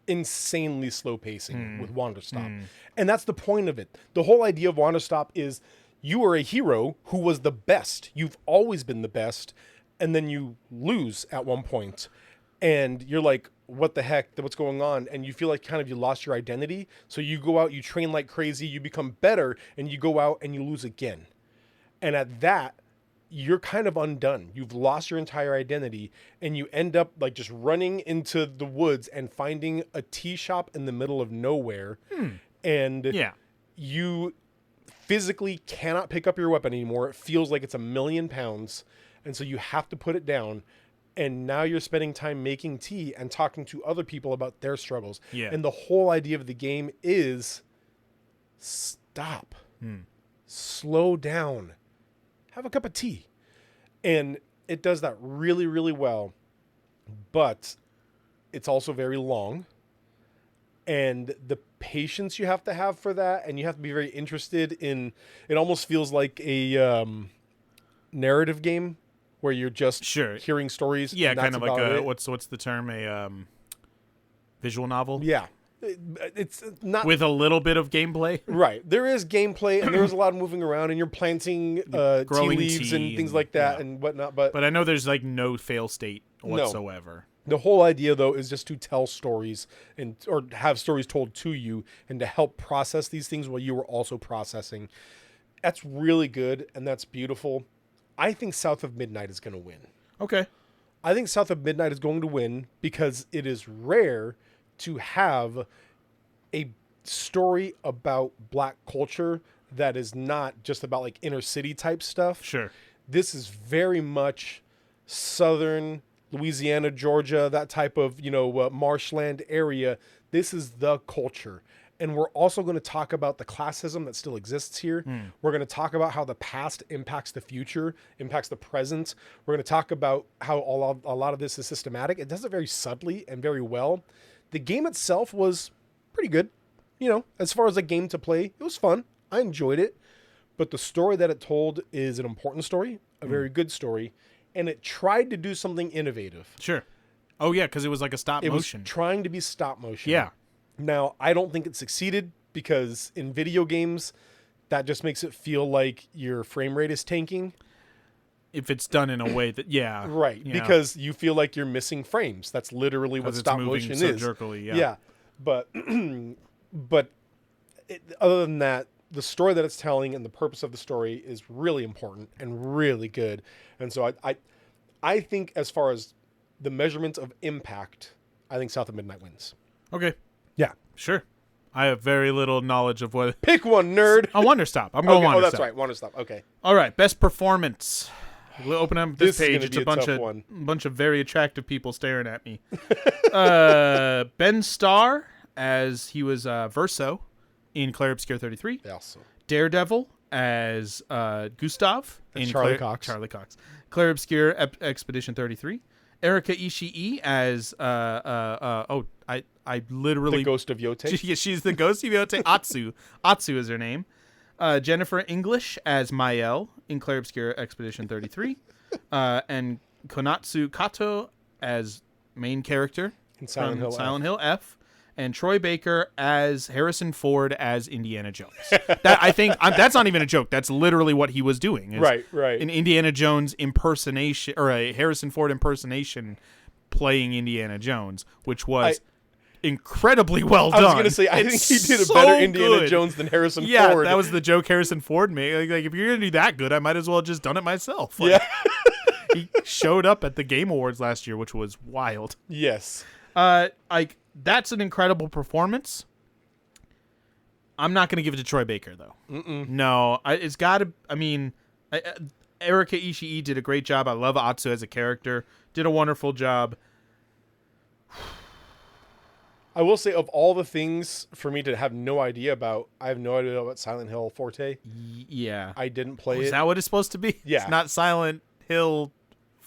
insanely slow pacing with Wanderstop. And that's the point of it. The whole idea of Wanderstop is you are a hero who was the best. You've always been the best. And then you lose at one point. And you're like, what the heck? What's going on? And you feel like kind of you lost your identity. So you go out, you train like crazy, you become better, and you go out and you lose again. And at that, you're kind of undone. You've lost your entire identity, and you end up like just running into the woods and finding a tea shop in the middle of nowhere. And you physically cannot pick up your weapon anymore. It feels like it's 1,000,000 pounds. And so you have to put it down. And now you're spending time making tea and talking to other people about their struggles. Yeah. And the whole idea of the game is stop, slow down, have a cup of tea. And it does that really, really well. But it's also very long. And the patience you have to have for that, and you have to be very interested in, it almost feels like a narrative game where you're just hearing stories. Yeah, and kind that's of like about a, it. what's the term? A visual novel? Yeah. It's not With a little bit of gameplay? right. There is gameplay and there is a lot of moving around and you're planting tea Growing leaves tea and things and- like that yeah. and whatnot. But But I know there's like no fail state whatsoever. the whole idea though is just to tell stories and or have stories told to you and to help process these things while you were also processing. That's really good and that's beautiful. I think South of Midnight is going to win. Okay. I think South of Midnight is going to win because it is rare to have a story about Black culture that is not just about like inner city type stuff. Sure. This is very much Southern Louisiana, Georgia, that type of, marshland area. This is the culture. And we're also going to talk about the classism that still exists here. We're going to talk about how the past impacts the future, impacts the present. We're going to talk about how a lot of this is systematic. It does it very subtly and very well. The game itself was pretty good. As far as a game to play, it was fun. I enjoyed it. But the story that it told is an important story, a very good story. And it tried to do something innovative. Sure. Oh, yeah, because it was like a stop It was motion. trying to be stop motion. Yeah. Now, I don't think it succeeded because in video games, that just makes it feel like your frame rate is tanking. If it's done in a way that, yeah. Right. Yeah. Because you feel like you're missing frames. That's literally what 'Cause it's stop moving motion so is. jerkily, yeah. Yeah. But, other than that, the story that it's telling and the purpose of the story is really important and really good. And so I think as far as the measurement of impact, I think South of Midnight wins. Okay. Yeah. Sure. I have very little knowledge of what... Pick one, nerd. Oh, Wanderstop. I'm going Okay. Wanderstop. Oh, that's right. Wanderstop. Okay. All right. Best performance. We'll open up this This is page. gonna It's be a a bunch tough of one. bunch of very attractive people staring at me. Ben Starr as he was Verso in Clair Obscure 33. Awesome. Daredevil as Gustav in Charlie Cox. Charlie Cox. Clair Obscure Expedition 33. Erika Ishii as I literally The Ghost of Yote. she's the ghost of Yote. Atsu is her name. Jennifer English as Mael in Clair Obscure Expedition 33. And Konatsu Kato as main character In Silent from Hill Silent Hill F. And Troy Baker as Harrison Ford as Indiana Jones. That I think that's not even a joke. That's literally what he was doing. is Right. An Indiana Jones impersonation or a Harrison Ford impersonation playing Indiana Jones, which was incredibly well done. I was going to say, I think he did a better Indiana Jones than Harrison Yeah, Ford. that was the joke Harrison Ford made. Like if you're going to do that good, I might as well have just done it myself. Like, Yeah. he showed up at the Game Awards last year, which was wild. Yes. That's an incredible performance. I'm not going to give it to Troy Baker though. No, it's got to. I mean, Erika Ishii did a great job. I love Atsu as a character. Did a wonderful job. I will say, of all the things for me to have no idea about, I have no idea about Silent Hill Forte. Yeah. I didn't play Is it. that what it's supposed to be? Yeah. It's not Silent Hill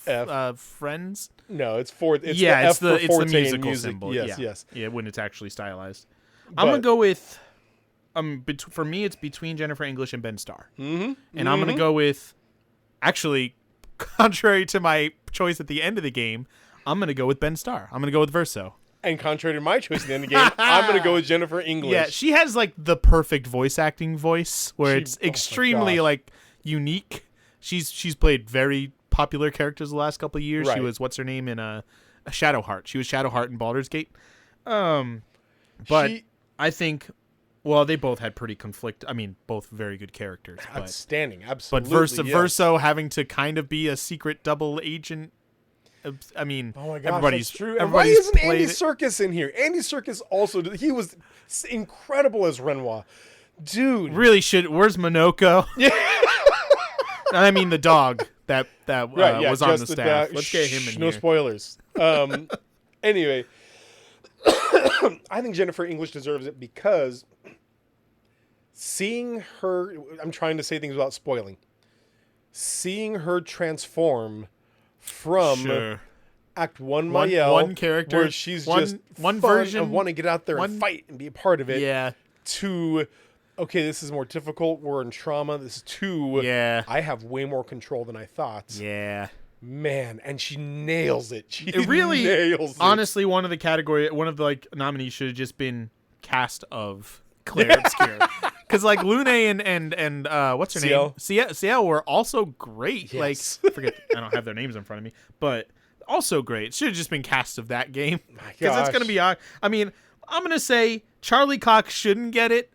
F. Friends? No, it's for it's yeah, the F it's the for Forte in musical music. symbol. Yes, yeah. yes. Yeah, when it's actually stylized. But, I'm gonna go with for me it's between Jennifer English and Ben Starr. Mm-hmm. And I'm gonna go with, actually, contrary to my choice at the end of the game, I'm gonna go with Ben Starr. I'm gonna go with Verso. And contrary to my choice at the end of the game, I'm going to go with Jennifer English. Yeah, she has like the perfect voice acting voice where it's oh my extremely gosh. like unique. She's played very popular characters the last couple of years. Right. She was what's her name in a Shadowheart. She was Shadowheart in Baldur's Gate. But I think, well, they both had pretty both very good characters. But Outstanding, absolutely. But yes. Verso having to kind of be a secret double agent. I mean, Oh my gosh, everybody's that's true. And why isn't played Andy it. Serkis in here? Andy Serkis also he was incredible as Renoir. Dude. Really should. Where's Monoko? Yeah. I mean the dog that Right, yeah, was on the just staff. Let's get him in no here. spoilers. Anyway, I think Jennifer English deserves it because seeing her, I'm trying to say things without spoiling, seeing her transform from Sure. Act 1 One- Mayel, one character, where she's one- just one fun version, and want to get out there one- and fight and be a part of it, Yeah. to, okay, this is more difficult, we're in trauma, this is too, Yeah. I have way more control than I thought. Yeah. Man, and she nails it. She It really, nails it. honestly, one of the like nominees should have just been cast of Claire Obscure. Because like Lune and what's her Ciel. name? Ciel were also great. Yes. Like I don't have their names in front of me, but also great. Should have just been cast of that game. Because it's gonna be. I mean, I'm gonna say Charlie Cox shouldn't get it.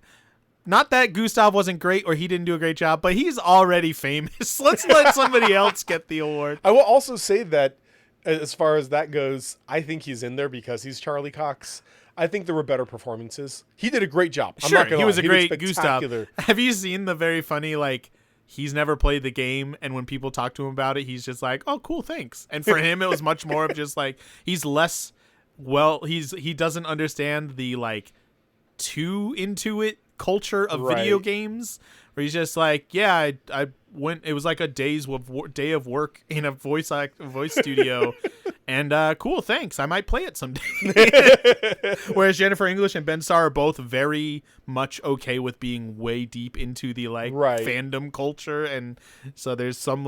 Not that Gustav wasn't great or he didn't do a great job, but he's already famous. Let's let somebody else get the award. I will also say that as far as that goes, I think he's in there because he's Charlie Cox. I think there were better performances. He did a great job. I'm Sure, not gonna he was lie. a great did Gustav. spectacular. Have you seen the very funny, like, he's never played the game, and when people talk to him about it, he's just like, oh, cool, thanks. And for him, it was much more of just like, he doesn't understand the, like, too into it culture of video Right. games, where he's just like, yeah, I went, it was like a day of work in a voice studio, and cool, thanks, I might play it someday. Whereas Jennifer English and Ben Starr are both very much okay with being way deep into the like Right. fandom culture, and so there's some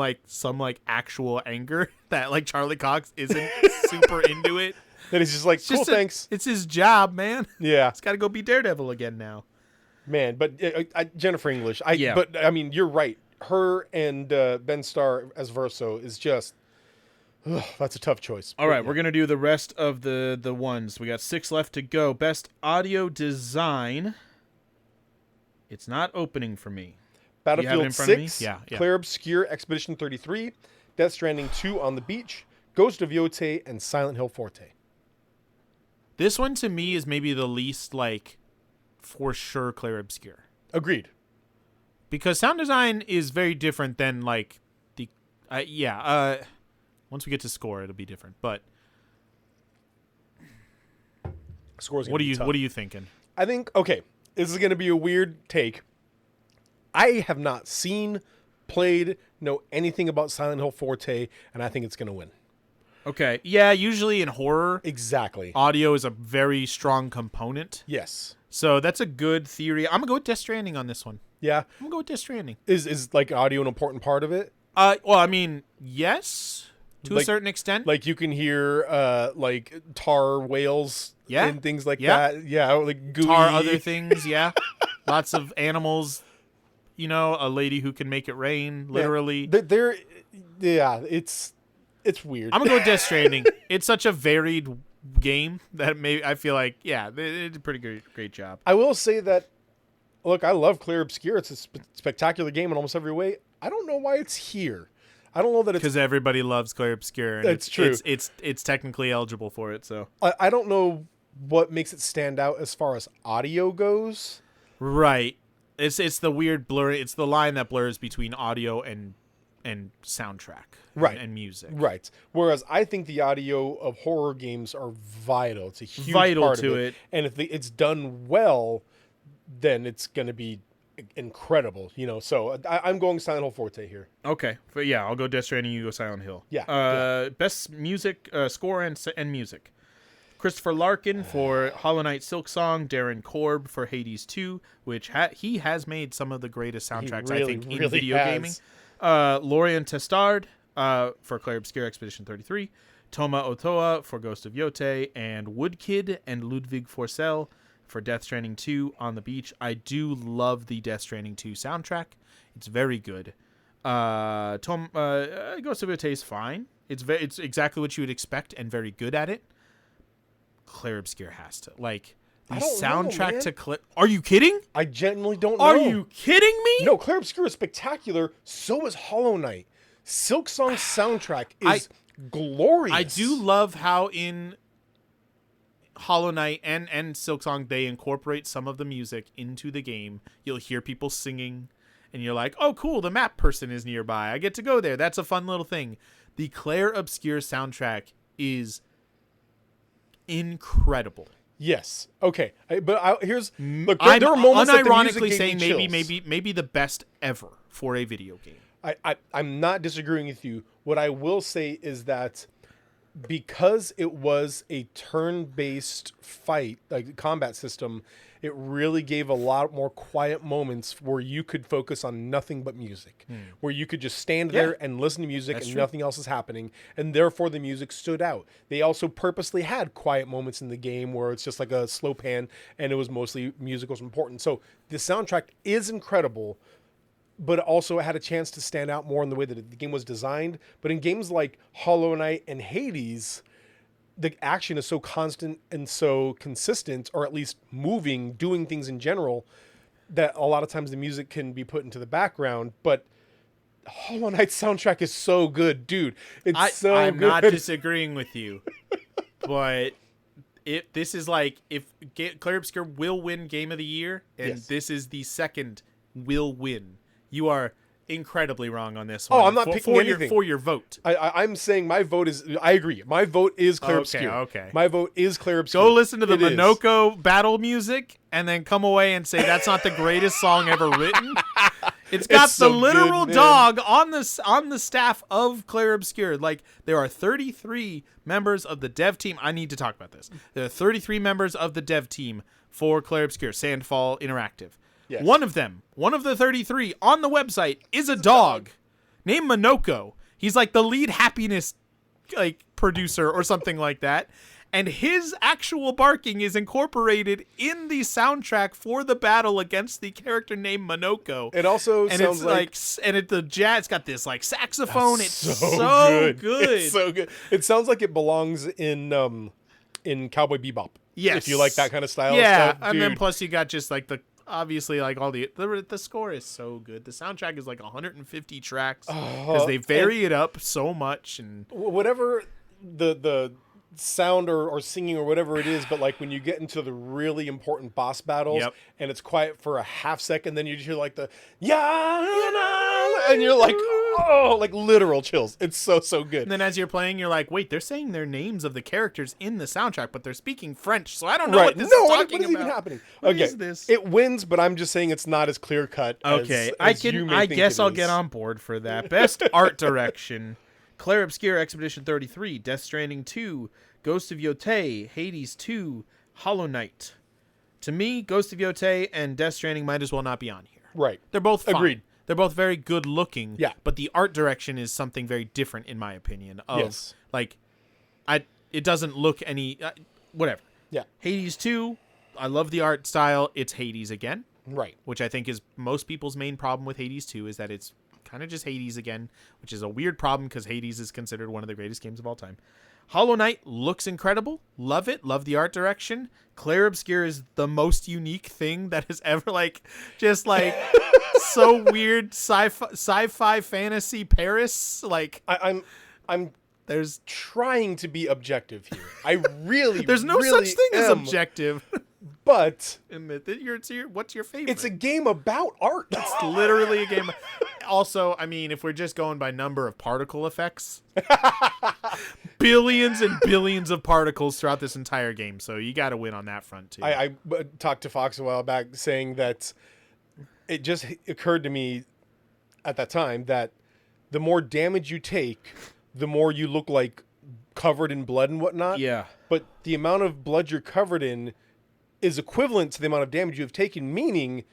actual anger that like Charlie Cox isn't super into it. That he's just like, cool, thanks. It's his job, man. Yeah, He's got to go be Daredevil again now. man. But Jennifer English. Yeah. But I mean, you're right. Her and Ben Starr as Verso is just. That's a tough choice. All right, we're gonna do the rest of the ones. We got 6 left to go. Best audio design. It's not opening for me. Do you have it in Battlefield front of me? 6, Yeah. Claire Obscure Expedition 33, Death Stranding 2 on the Beach, Ghost of Yotei, and Silent Hill Forte. This one to me is maybe the least like for sure Claire Obscure, Agreed. because sound design is very different than like the once we get to score it'll be different. But Scores. what are you thinking? I think, okay, this is going to be a weird take. I have not seen, played, know anything about Silent Hill Forte, and I think it's going to win. Okay, yeah, usually in horror Exactly. audio is a very strong component. Yes. So that's a good theory. I'm gonna go with Death Stranding on this one. Yeah. I'm gonna go with Death Stranding. Is like audio an important part of it? Well, I mean, yes, to a Like- certain extent. Like you can hear like tar whales Yeah. and things like Yeah. that. Yeah, like gooey. Tar other things, yeah. Lots of animals. You know, a lady who can make it rain, literally. Yeah, it's weird. I'm gonna go with Death Stranding. It's such a varied game that maybe I feel like, yeah, they did a pretty great job. I will say that, look, I love Claire Obscure. It's a spectacular game in almost every way. I don't know why it's here. I don't know that it's. Because everybody loves Claire Obscure. And That's true. It's technically eligible for it. So I don't know what makes it stand out as far as audio goes. right, it's the weird blur. It's the line that blurs between audio and and soundtrack Right. and music. Right. Whereas I think the audio of horror games are vital. It's a huge Vital part to of it. And if it's done well, then it's going to be incredible. So I'm going Silent Hill Forte here. Okay, but yeah, I'll go Death Stranding. You go Silent Hill. Yeah. Best music score and music. Christopher Larkin for Hollow Knight Silksong, Darren Korb for Hades 2, which he has made some of the greatest soundtracks, I think, in video gaming. Lorian Testard for Clair Obscur Expedition 33, Toma Otoa for Ghost of Yote, and Woodkid and Ludwig Forsell for Death Stranding 2 on the Beach. I do love the Death Stranding 2 soundtrack. It's very good. Ghost of Yote is fine. It's exactly what you would expect and very good at it. Clair Obscur has to. Like, the soundtrack to Clair... Are you kidding? I genuinely don't know. Are you kidding me? No, Clair Obscur is spectacular. So is Hollow Knight. Silksong's soundtrack is glorious. I do love how in Hollow Knight and Silksong they incorporate some of the music into the game. You'll hear people singing, and you're like, oh, cool, the map person is nearby. I get to go there. That's a fun little thing. The Clair Obscur soundtrack is incredible. Yes. Okay. Here's look. I'm there are moments that the unironically music saying gave me chills. maybe the best ever for a video game. I'm not disagreeing with you. What I will say is that because it was a turn-based fight, like combat system, it really gave a lot more quiet moments where you could focus on nothing but music, where you could just stand there and listen to music and nothing else is happening, and therefore the music stood out. They also purposely had quiet moments in the game where it's just like a slow pan and it was mostly music was important. So the soundtrack is incredible, but also it had a chance to stand out more in the way that the game was designed. But in games like Hollow Knight and Hades, the action is so constant and so consistent, or at least moving, doing things in general, that a lot of times the music can be put into the background. But Hollow Knight's soundtrack is so good, dude. It's so I'm good. not disagreeing with you, but this is like if Clair Obscur will win Game of the Year, and this is the second will win. You are incredibly wrong on this one. Oh, I'm not picking anything. For your vote. I'm saying my vote is... I agree. My vote is Clair Obscur. Okay. My vote is Clair Obscur. Go listen to the Minoko battle music and then come away and say that's not the greatest song ever written. It's got the literal dog on the staff of Clair Obscur. Like, there are 33 members of the dev team. I need to talk about this. There are 33 members of the dev team for Clair Obscur, Sandfall Interactive. Yes. One of the 33 on the website is a dog named Minoko. He's like the lead happiness producer or something like that. And his actual barking is incorporated in the soundtrack for the battle against the character named Minoko. It also sounds it's got this like saxophone. It's so good. It's so good. It sounds like it belongs in Cowboy Bebop. Yes. If you like that kind of style. Yeah, stuff, and then plus you got just like obviously like all the score is so good. The soundtrack is like 150 tracks because they vary it up so much, and whatever the sound or singing or whatever it is, but like when you get into the really important boss battles and it's quiet for a half second, then you just hear like the and you're like, oh, like literal chills. It's so good. And then as you're playing, you're like, wait, they're saying their names of the characters in the soundtrack, but they're speaking French, so I don't know what this is talking what is about. Even happening? What is this? It wins, but I'm just saying it's not as clear cut. Okay, as you may I think guess it I'll is. get on board for that. Best art direction: Clair Obscur Expedition 33, Death Stranding 2, Ghost of Yote, Hades 2, Hollow Knight. To me, Ghost of Yote and Death Stranding might as well not be on here. Right. They're both fine. Agreed. They're both very good looking. Yeah. But the art direction is something very different, in my opinion. Yes. Like, it doesn't look any... whatever. Yeah. Hades 2, I love the art style. It's Hades again. Right. Which I think is most people's main problem with Hades 2 is that it's kind of just Hades again, which is a weird problem because Hades is considered one of the greatest games of all time. Hollow Knight looks incredible. Love it. Love the art direction. Clair Obscur is the most unique thing that has ever so weird sci-fi fantasy Paris. Like I'm there's trying to be objective here. I really there's no really such thing as am, objective. But Admit that what's your favorite? It's a game about art. It's literally a game. also, I mean, if we're just going by number of particle effects, billions and billions of particles throughout this entire game. So you got to win on that front too. I talked to Fox a while back saying that it just occurred to me at that time that the more damage you take, the more you look like covered in blood and whatnot. Yeah. But the amount of blood you're covered in is equivalent to the amount of damage you have taken, meaning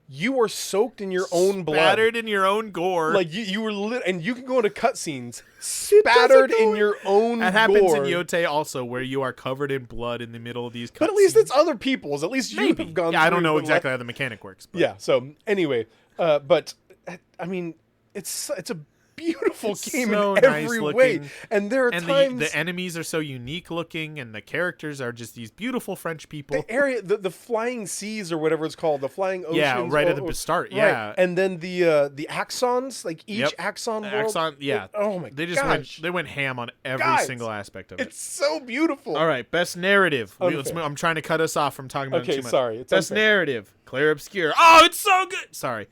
you are soaked in your own blood. Spattered in your own gore. Like you were and you can go into cutscenes spattered in your own that happens gore. in Yote also, where you are covered in blood in the middle of these cutscenes. But at least it's other people's. At least you Maybe. have gone Yeah, I don't through, know but, exactly like, how the mechanic works. But. Yeah. So anyway, but I mean, it's a beautiful game so in nice every looking. way, and there are And times the enemies are so unique looking, and the characters are just these beautiful French people. the area, the flying seas or whatever it's called, the flying oceans. Yeah, right at the start. right. Yeah, And then the axons, like each Yep. axon world. Axon. Yeah. Oh my They just gosh. went ham on every Guys, single aspect of it. It's so beautiful. All right, best narrative. Unfair. I'm trying to cut us off from talking about it Okay, too much. sorry, it's best unfair. narrative. Claire Obscure. Oh, it's so good. Sorry.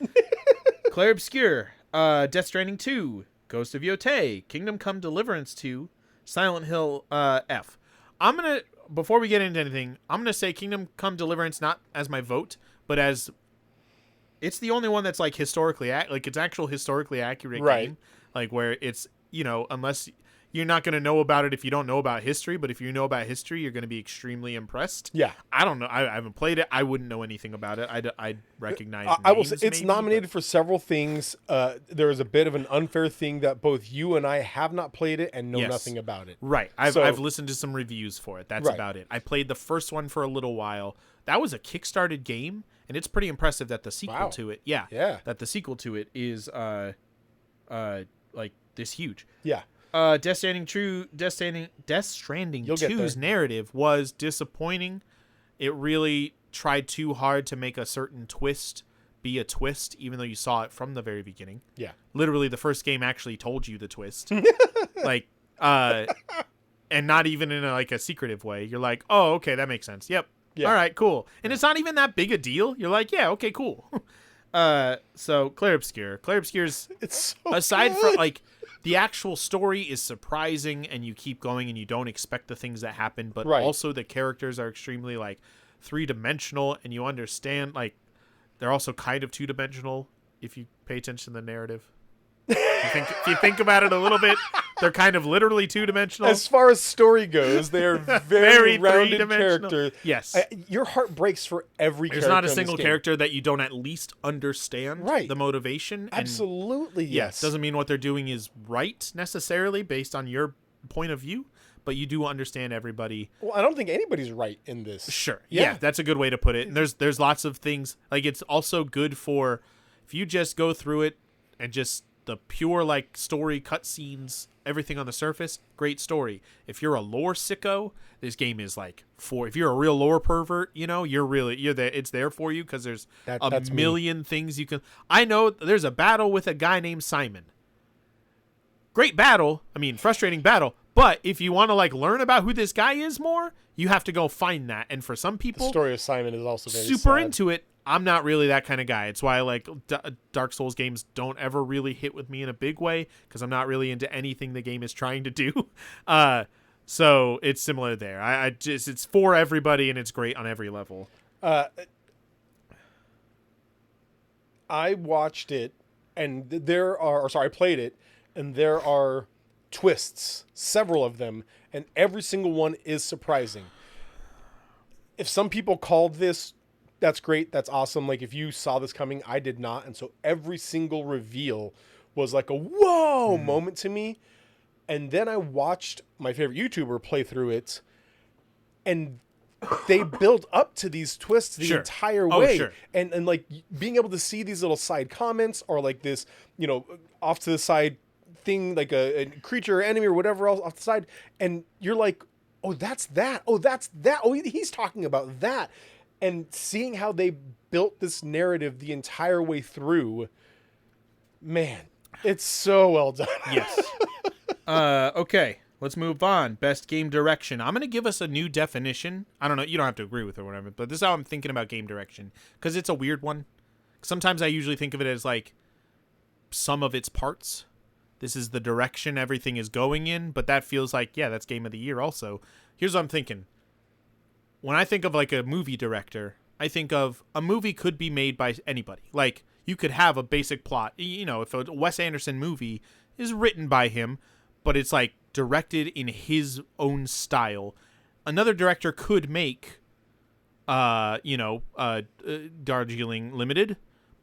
Claire Obscure. Death Stranding 2. Ghost of Yotei. Kingdom Come Deliverance 2. Silent Hill F. I'm gonna before we get into anything, I'm gonna say Kingdom Come Deliverance not as my vote, but as it's the only one that's like historically like it's actual historically accurate Right. game, like where it's unless you're not going to know about it if you don't know about history, but if you know about history, you're going to be extremely impressed. Yeah. I don't know. I haven't played it. I wouldn't know anything about it. I'd recognize I will say names it's maybe, nominated for several things. There is a bit of an unfair thing that both you and I have not played it and know Yes. nothing about it. Right. I've So- listened to some reviews for it. That's Right. about it. I played the first one for a little while. That was a kickstarted game, and it's pretty impressive that the sequel Wow. to it, yeah, that the sequel to it is like this huge. Yeah. Death Stranding You'll get 2's there. narrative was disappointing. It really tried too hard to make a certain twist be a twist, even though you saw it from the very beginning. Yeah. Literally, the first game actually told you the twist. Like, and not even in a secretive way. You're like, oh, okay, that makes sense. Yep. Yeah. All right, cool. And it's not even that big a deal. You're like, yeah, okay, cool. So Claire Obscure. Claire Obscure's It's so aside good. from the actual story is surprising and you keep going and you don't expect the things that happen, but Right. also the characters are extremely three-dimensional and you understand they're also kind of two-dimensional if you pay attention to the narrative. If you think about it a little bit, they're kind of literally two-dimensional. As far as story goes, they are very rounded three-dimensional. characters. Yes. Your heart breaks for every There's character. not a in this single game. character that you don't at least understand Right. the motivation. And Absolutely, yes. doesn't mean what they're doing is right necessarily based on your point of view, but you do understand everybody. Well, I don't think anybody's right in this. Sure. Yeah. Yeah, that's a good way to put it. And there's lots of things it's also good for if you just go through it and just the pure story cutscenes, everything on the surface, great story. If you're a lore sicko, this game is if you're a real lore pervert, you're there. It's there for you because there's That's a me. million things you can. I know there's a battle with a guy named Simon. Great battle. I mean, frustrating battle. But if you want to learn about who this guy is more, you have to go find that. And for some The people, story of Simon is also very super sad. into it. I'm not really that kind of guy. It's why Dark Souls games don't ever really hit with me in a big way because I'm not really into anything the game is trying to do. So it's similar there. It's for everybody and it's great on every level. I watched it, and I played it, and there are twists, several of them, and every single one is surprising. If some people called this, that's great, that's awesome. If you saw this coming, I did not, and so every single reveal was like a whoa moment to me. And then I watched my favorite YouTuber play through it, and they build up to these twists the Sure. entire Oh, way. sure. And being able to see these little side comments or this, off to the side thing, like a creature or enemy or whatever else off the side. And you're like, oh, that's that. Oh, that's that. Oh, he's talking about that. And seeing how they built this narrative the entire way through, man, it's so well done. Yes. Okay. Let's move on. Best game direction. I'm going to give us a new definition. I don't know. You don't have to agree with it or whatever, but this is how I'm thinking about game direction because it's a weird one. Sometimes I usually think of it as some of its parts. This is the direction everything is going in, but that feels like, yeah, that's game of the year also. Here's what I'm thinking. When I think of like a movie director, I think of a movie could be made by anybody. Like, you could have a basic plot. You know, if a Wes Anderson movie is written by him, but it's like directed in his own style, another director could make, Darjeeling Limited,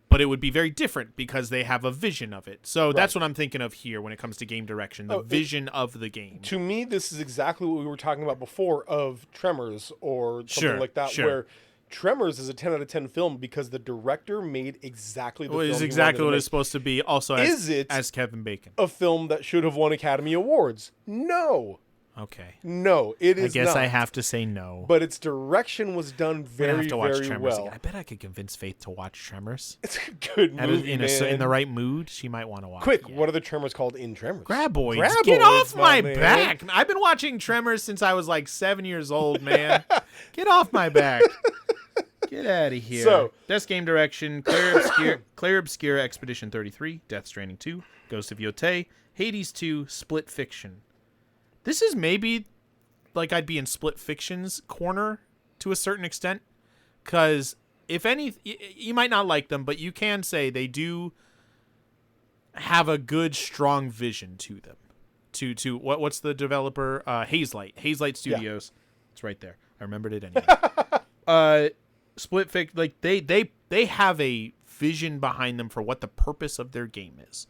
but it would be very different because they have a vision of it. So that's what I'm thinking of here when it comes to game direction, the vision of the game. To me, this is exactly what we were talking about before of Tremors or something like that, where Tremors is a 10 out of 10 film because the director made exactly the film. It's exactly what it's supposed to be. Also, as Kevin Bacon. A film that should have won Academy Awards? No. Okay. No, it is not. I guess I have to say no. But its direction was done very, very well. Again. I bet I could convince Faith to watch Tremors. It's a good movie, in the right mood, she might want to watch it. Quick, what are the Tremors called in Tremors? Graboids. Get off my back. I've been watching Tremors since I was like 7 years old, man. Get off my back. Get out of here. So, Best game direction, Claire Obscura Expedition 33, Death Stranding 2, Ghost of Yotei, Hades 2, Split Fiction. This is maybe like I'd be in Split Fiction's corner to a certain extent, because if any, you might not like them, but you can say they do have a good, strong vision to them. To what's the developer? Hazelight Studios. Yeah. It's right there. I remembered it anyway. Split Fiction, like they have a vision behind them for what the purpose of their game is.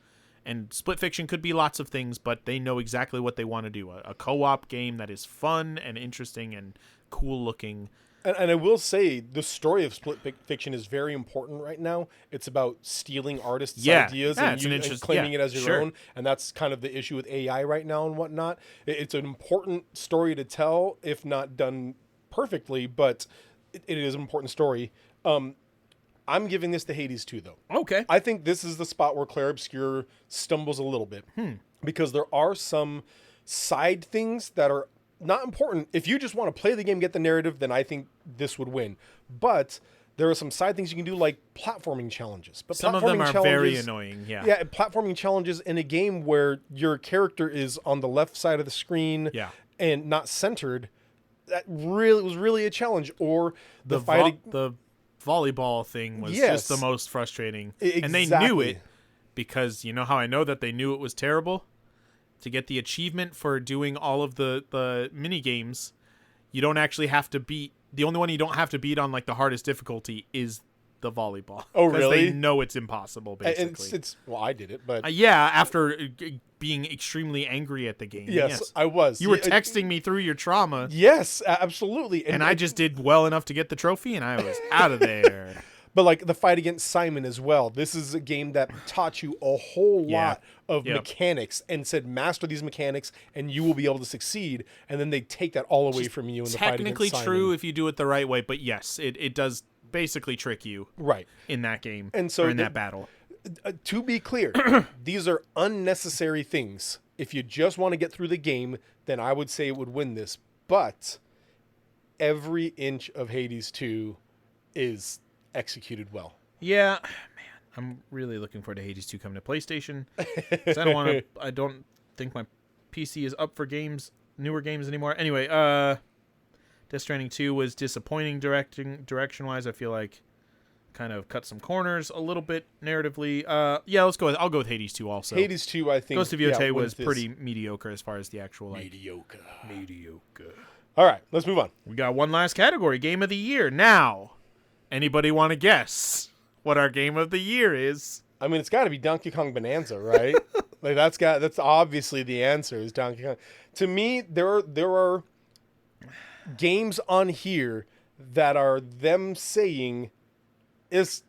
And Split Fiction could be lots of things, but they know exactly what they want to do. A co-op game that is fun and interesting and cool looking. And I will say the story of Split Fiction is very important right now. It's about stealing artists' ideas and claiming it as your own. And that's kind of the issue with AI right now and whatnot. It's an important story to tell, if not done perfectly, but it is an important story. I'm giving this to Hades 2, though. Okay. I think this is the spot where Claire Obscure stumbles a little bit. Because there are some side things that are not important. If you just want to play the game, get the narrative, then I think this would win. But there are some side things you can do, like platforming challenges. But some of them are very annoying, yeah. Yeah, platforming challenges in a game where your character is on the left side of the screen and not centered, that was really a challenge. Or the volleyball thing was just the most frustrating. Exactly. And they knew it, because you know how I know that they knew it was terrible? To get the achievement for doing all of the mini games, you don't actually have to beat, the only one you don't have to beat on like the hardest difficulty is the volleyball. Oh, really? Because they know it's impossible, basically. Well, I did it, but after being extremely angry at the game. Yes, I was. You were texting me through your trauma. Yes, absolutely. And I just did well enough to get the trophy, and I was out of there. But like the fight against Simon as well. This is a game that taught you a whole lot of mechanics and said, master these mechanics and you will be able to succeed. And then they take that all away from you in the fight against Simon. Technically true if you do it the right way, but yes, it does basically trick you in that game, and so in that battle. To be clear, these are unnecessary things. If you just want to get through the game, then I would say it would win this. But every inch of Hades 2 is executed well. Yeah, man, I'm really looking forward to Hades 2 coming to PlayStation. 'Cause I don't think my PC is up for newer games anymore. Anyway, Death Stranding 2 was disappointing direction-wise. I feel like kind of cut some corners a little bit narratively. I'll go with Hades 2 also. Hades 2, I think. Ghost of Yotei was pretty mediocre as far as the actual mediocre. All right, let's move on. We got one last category, Game of the Year. Now, anybody want to guess what our Game of the Year is? I mean, it's got to be Donkey Kong Bonanza, right? Like that's obviously the answer is Donkey Kong. To me, there are games on here that are them saying is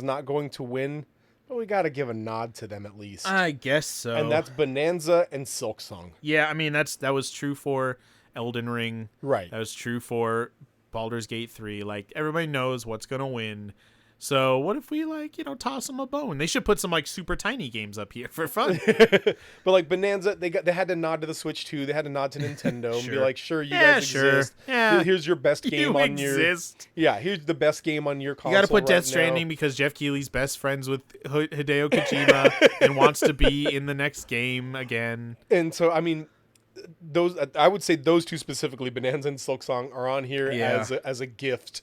not going to win, but we got to give a nod to them at least. I guess so. And that's Bonanza and Silksong. Yeah, I mean that was true for Elden Ring. Right. That was true for Baldur's Gate 3. Like everybody knows what's going to win. So what if we toss them a bone? They should put some super tiny games up here for fun. But Bonanza, they had to nod to the Switch too. They had to nod to Nintendo and be like, sure, you guys exist. Yeah. Here's your best game on exist. your. Yeah, here's the best game on your console. You got to put Death right Stranding now. because Jeff Keighley's best friends with Hideo Kojima and wants to be in the next game again. And so, I mean, I would say those two specifically, Bonanza and Silksong, are on here as a gift,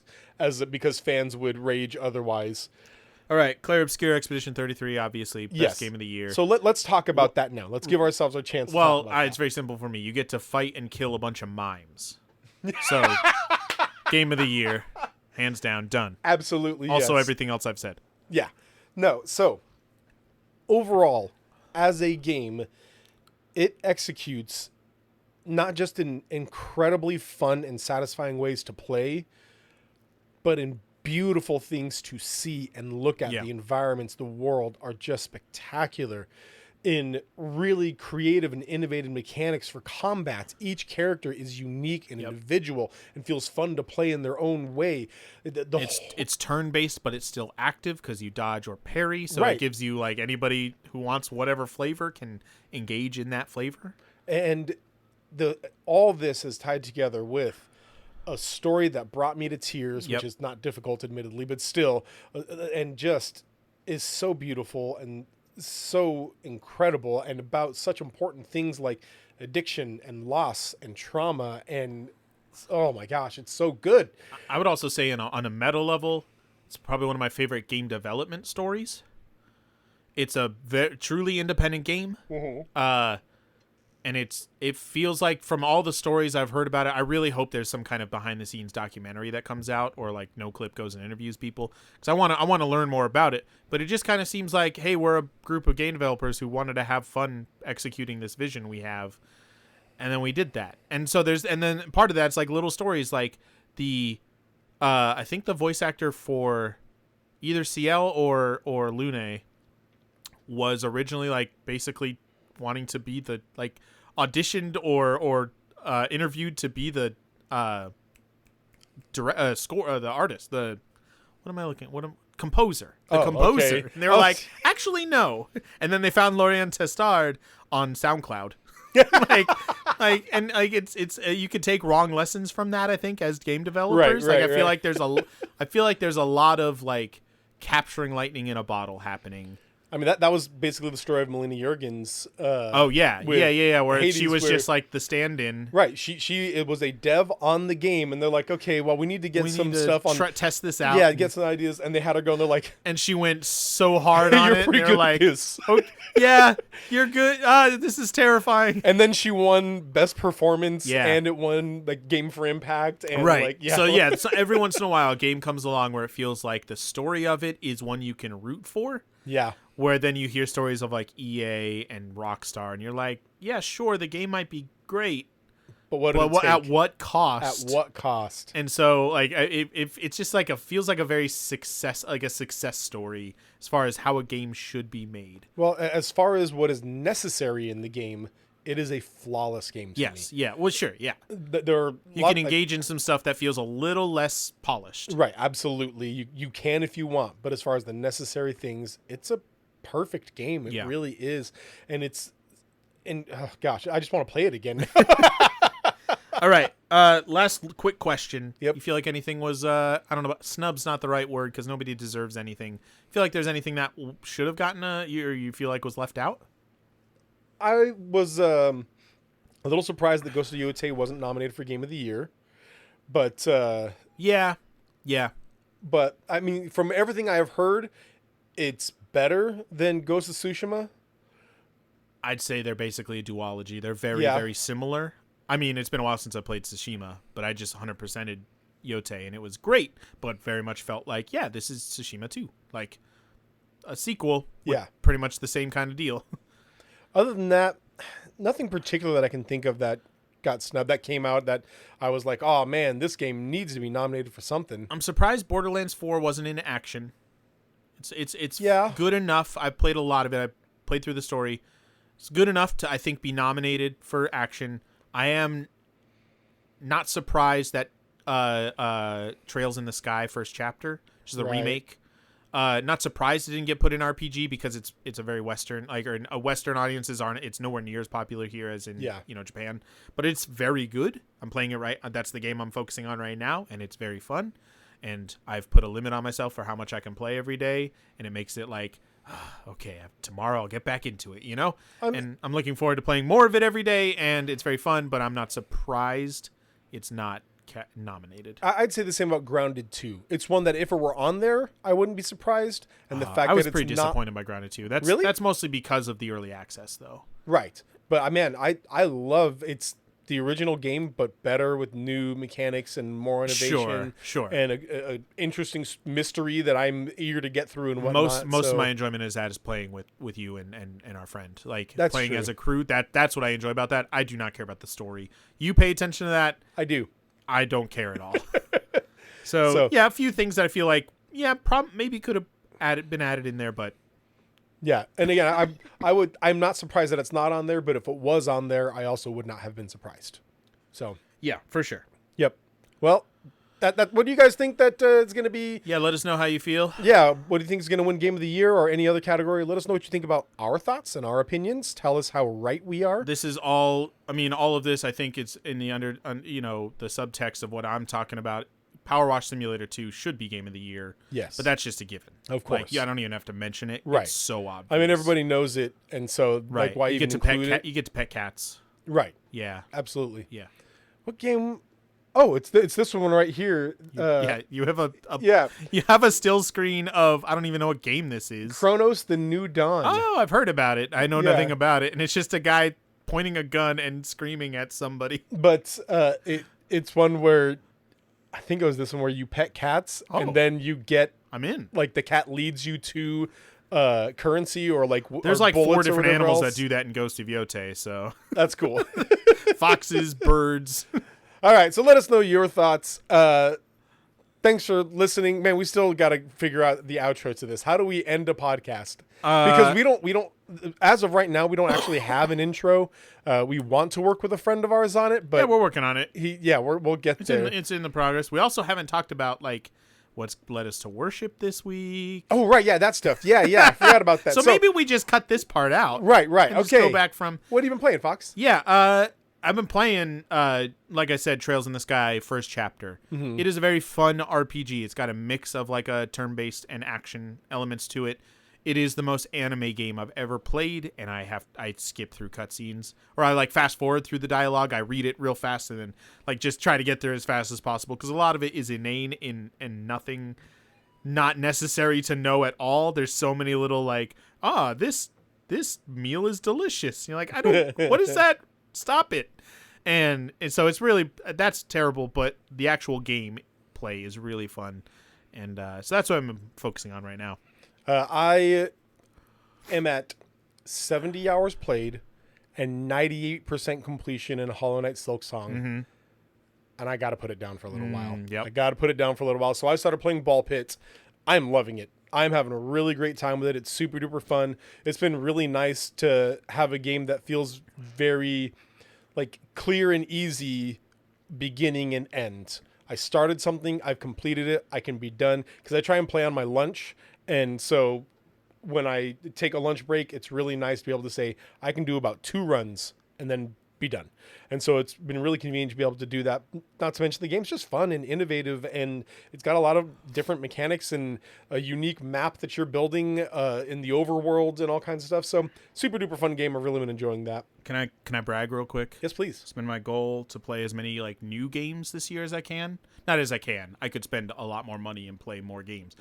because fans would rage otherwise. All right, Claire Obscure Expedition 33, obviously best game of the year. So let's talk about that now. Let's give ourselves a chance. Well, to talk about it's very simple for me. You get to fight and kill a bunch of mimes. So, game of the year, hands down, done. Absolutely. Also, yes. everything else I've said. Yeah. No. So overall, as a game, it executes not just in incredibly fun and satisfying ways to play, but in beautiful things to see and look at. Yeah. The environments, the world are just spectacular in really creative and innovative mechanics for combats. Each character is unique and individual and feels fun to play in their own way. It's turn-based, but it's still active because you dodge or parry, so Right. it gives you anybody who wants whatever flavor can engage in that flavor. And all this is tied together with a story that brought me to tears, which is not difficult, admittedly, but still, and just is so beautiful and so incredible, and about such important things like addiction and loss and trauma, and oh my gosh, it's so good. I would also say on a meta level, it's probably one of my favorite game development stories. It's a truly independent game. And it feels like, from all the stories I've heard about it, I really hope there's some kind of behind the scenes documentary that comes out, or No Clip goes and interviews people, because I want to learn more about it. But it just kind of seems like, hey, we're a group of game developers who wanted to have fun executing this vision we have, and then we did that. And so then part of that's little stories, like I think the voice actor for either Ciel or Lune was originally basically wanting to be the auditioned or interviewed to be the the artist, composer, composer. Okay. And they were actually no. And then they found Lorient Testard on SoundCloud. It's you could take wrong lessons from that, I think, as game developers. Right, I feel like there's a lot of capturing lightning in a bottle happening. I mean, that was basically the story of Melina Jurgens. Where Hades, she was just the stand-in. Right. It was a dev on the game, and they're like, okay, well, we need to get some stuff on. Test this out. Yeah, get some ideas, and they had her go, and they're like, and she went so hard on you're it. pretty And good they're at this. oh, yeah, you're good. This is terrifying. And then she won Best Performance, Yeah. and it won Game for Impact, and Right. So every once in a while, a game comes along where it feels like the story of it is one you can root for. Yeah. Where then you hear stories of EA and Rockstar, and you're like, yeah, sure, the game might be great, But at what cost? At what cost? And so it's just feels like a very success story as far as how a game should be made. Well, as far as what is necessary in the game, it is a flawless game to me. Yeah. Well, sure, yeah. You can engage in some stuff that feels a little less polished. Right, absolutely. You can if you want, but as far as the necessary things, it's a perfect game. It really is. And oh gosh, I just want to play it again. All right. Last quick question. Yep. You feel like anything was I don't know, snub's not the right word because nobody deserves anything. Feel like there's anything that should have gotten you feel like was left out? I was a little surprised that Ghost of Yotei wasn't nominated for Game of the Year. But Yeah. But I mean, from everything I have heard, it's better than Ghost of Tsushima. I'd say they're basically a duology. They're very, very similar. I mean, it's been a while since I played Tsushima, but I just 100%ed Yotei, and it was great, but very much felt like, yeah, this is Tsushima 2. A sequel with pretty much the same kind of deal. Other than that, nothing particular that I can think of that got snubbed, that came out that I was like, oh man, this game needs to be nominated for something. I'm surprised Borderlands 4 wasn't in action. It's good enough. I played a lot of it. I played through the story. It's good enough to, I think, be nominated for action. I am not surprised that Trails in the Sky first chapter, which is the remake, Not surprised it didn't get put in RPG because it's a very Western, Western audiences aren't. It's nowhere near as popular here as in Japan. But it's very good. I'm playing it right. That's the game I'm focusing on right now, and it's very fun. And I've put a limit on myself for how much I can play every day, and it makes it like, okay, tomorrow I'll get back into it, and I'm looking forward to playing more of it every day, and it's very fun, but I'm not surprised it's not nominated. I'd say the same about Grounded 2. It's one that if it were on there, I wouldn't be surprised. And the fact I was that pretty it's disappointed by Grounded 2. Really? That's mostly because of the early access, though. Right. But man, I love it's the original game, but better with new mechanics and more innovation. Sure. And a interesting mystery that I'm eager to get through and whatnot. Most of my enjoyment is playing with you and our friend. Like That's playing true. as a crew. That's what I enjoy about that. I do not care about the story. You pay attention to that. I do. I don't care at all. So yeah, a few things that I feel like maybe could have been added in there, but yeah. And again, I'm not surprised that it's not on there, but if it was on there, I also would not have been surprised. So yeah, for sure. Yep. Well, that what do you guys think that it's going to be? Yeah, let us know how you feel. Yeah, what do you think is going to win Game of the Year or any other category? Let us know what you think about our thoughts and our opinions. Tell us how right we are. This is all. I mean, all of this. I think it's in the the subtext of what I'm talking about. Power Wash Simulator 2 should be Game of the Year. Yes, but that's just a given. Of course. Like, I don't even have to mention it. Right. It's so obvious. I mean, everybody knows it, and so right. like, why you even get to include it? You get to pet cats. Right. Yeah. Absolutely. Yeah. What game? Oh, it's this one right here. Yeah, you have yeah. You have a still screen of I don't even know what game this is. Chronos: The New Dawn. Oh, I've heard about it. I know Yeah. nothing about it, and it's just a guy pointing a gun and screaming at somebody. But it's one where I think it was this one where you pet cats and then you get I'm in. like the cat leads you to currency or like There's or like 4 bullets or different whatever animals else. that do that in Ghost of Yote, so That's cool. foxes, birds. All right, so let us know your thoughts. Thanks for listening, man. We still got to figure out the outro to this. How do we end a podcast? Because we don't. As of right now, we don't actually have an intro. We want to work with a friend of ours on it, but Yeah, we're working on it. we'll get there. It's in the progress. We also haven't talked about like what's led us to worship this week. Oh right, yeah, that stuff. Yeah, I forgot about that. So maybe we just cut this part out. Right. And Okay. just go back from. What have you been playing, Fox? Yeah, I've been playing, like I said, Trails in the Sky first chapter. Mm-hmm. It is a very fun RPG. It's got a mix of like a turn-based and action elements to it. It is the most anime game I've ever played, and I skip through cutscenes, or I like fast forward through the dialogue. I read it real fast and then like just try to get there as fast as possible because a lot of it is inane and nothing, not necessary to know at all. There's so many little like, this meal is delicious. You're like, I don't. What is that? Stop it. And so it's really, that's terrible, but the actual game play is really fun. And so that's what I'm focusing on right now. I am at 70 hours played and 98% completion in Hollow Knight Silksong. Mm-hmm. And I got to put it down for a little while. Yep. I got to put it down for a little while. So I started playing Ball Pit. I'm loving it. I'm having a really great time with it. It's super duper fun. It's been really nice to have a game that feels very like clear and easy beginning and end. I started something, I've completed it, I can be done because I try and play on my lunch. And so when I take a lunch break, it's really nice to be able to say I can do about 2 runs and then be done. And so it's been really convenient to be able to do that. Not to mention the game's just fun and innovative, and it's got a lot of different mechanics and a unique map that you're building in the overworld and all kinds of stuff. So super duper fun game. I've really been enjoying that. Can I brag real quick? Yes, please. It's been my goal to play as many like new games this year as I can. Not as I can. I could spend a lot more money and play more games,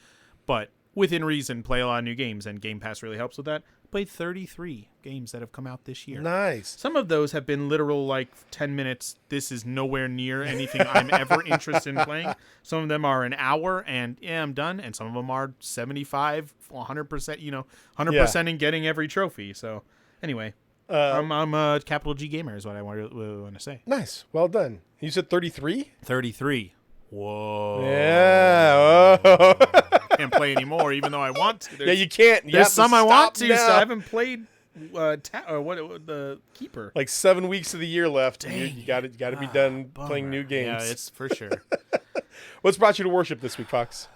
but within reason, play a lot of new games, and Game Pass really helps with that. Played 33 games that have come out this year. Nice. Some of those have been literal like 10 minutes. This is nowhere near anything I'm ever interested in playing. Some of them are an hour and yeah, I'm done. And some of them are 75, 100%, 100% in getting every trophy. So anyway, I'm a capital G gamer is what I want to say. Nice. Well done. You said 33? 33. Whoa. Yeah. Oh. Can't play anymore, even though I want to. Yeah, you can't. You There's have some I want stop to, now. so I haven't played the Keeper. Like 7 weeks of the year left. And you got to be done playing new games. Yeah, it's for sure. What's brought you to worship this week, Fox?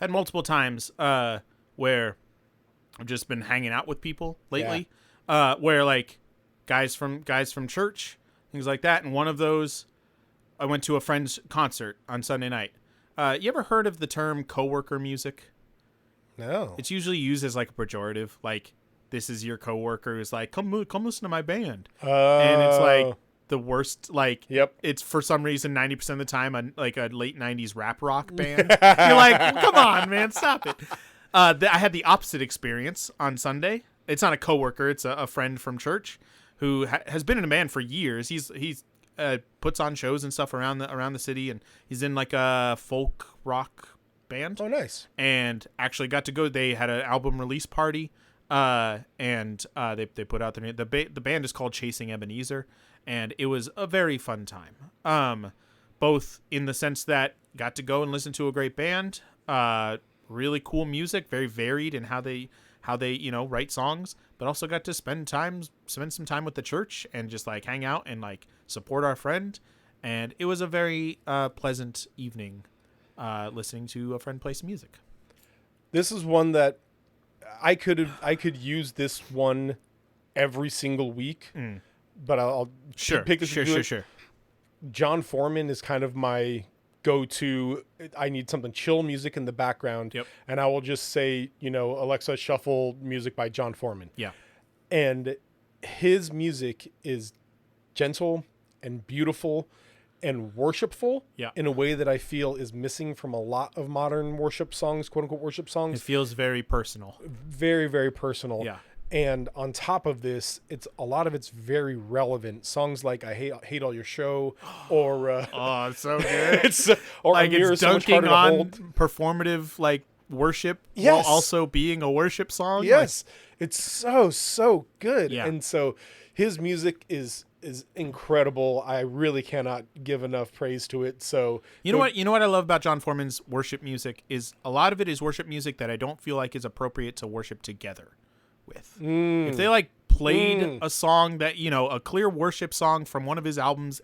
had multiple times where I've just been hanging out with people lately, where like guys from church, things like that. And one of those, I went to a friend's concert on Sunday night. You ever heard of the term coworker music? No. It's usually used as like a pejorative, like this is your coworker who's like, come listen to my band, and it's like the worst. Like, Yep. It's for some reason 90% of the time a late 90s rap rock band. You're like, come on, man, stop it. I had the opposite experience on Sunday. It's not a coworker; it's a friend from church who has been in a band for years. He's puts on shows and stuff around the city, and he's in like a folk rock band. Oh, nice. And actually got to go. They had an album release party, and they put out the band is called Chasing Ebenezer, and it was a very fun time. Both in the sense that got to go and listen to a great band, really cool music, very varied in how they write songs, but also got to spend some time with the church and just like hang out and like support our friend. And it was a very pleasant evening listening to a friend play some music. This is one that I could use this one every single week, but I'll pick this. Sure. John Foreman is kind of my go-to. I need something chill music in the background, and I will just say, Alexa, shuffle music by John Foreman. Yeah, and his music is gentle and beautiful and worshipful in a way that I feel is missing from a lot of modern worship songs, quote unquote worship songs. It feels very personal. Very, very personal. Yeah. And on top of this, a lot of it's very relevant. Songs like "I Hate All Your Show," or oh, it's so good. or like it's so dunking on performative like worship while also being a worship song. Yes, it's so good. Yeah. And so his music is incredible. I really cannot give enough praise to it. So you know what I love about John Foreman's worship music is a lot of it is worship music that I don't feel like is appropriate to worship together with. If they like played a song that, a clear worship song from one of his albums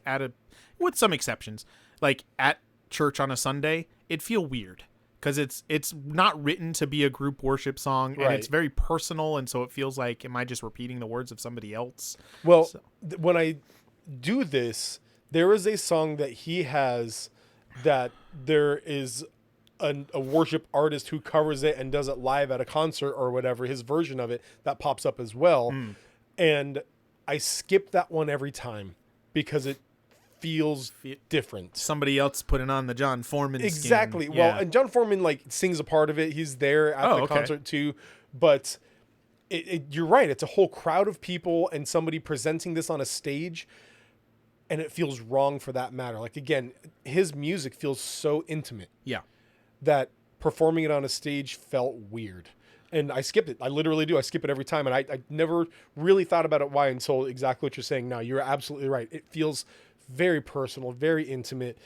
with some exceptions, like at church on a Sunday, it'd feel weird because it's not written to be a group worship song, and it's very personal, and so it feels like, am I just repeating the words of somebody else? Well, when I do this, there is a song that he has that there is a worship artist who covers it and does it live at a concert or whatever, his version of it, that pops up as well. And I skip that one every time because it feels different. Somebody else putting on the John Foreman skin. Exactly. Yeah. Well, and John Foreman sings a part of it. He's there at the concert too. But you're right. It's a whole crowd of people and somebody presenting this on a stage, and it feels wrong for that matter. Like, again, his music feels so intimate. Yeah. That performing it on a stage felt weird. And I skipped it. I literally do. I skip it every time. And I never really thought about it why until exactly what you're saying now. You're absolutely right. It feels very personal, very intimate.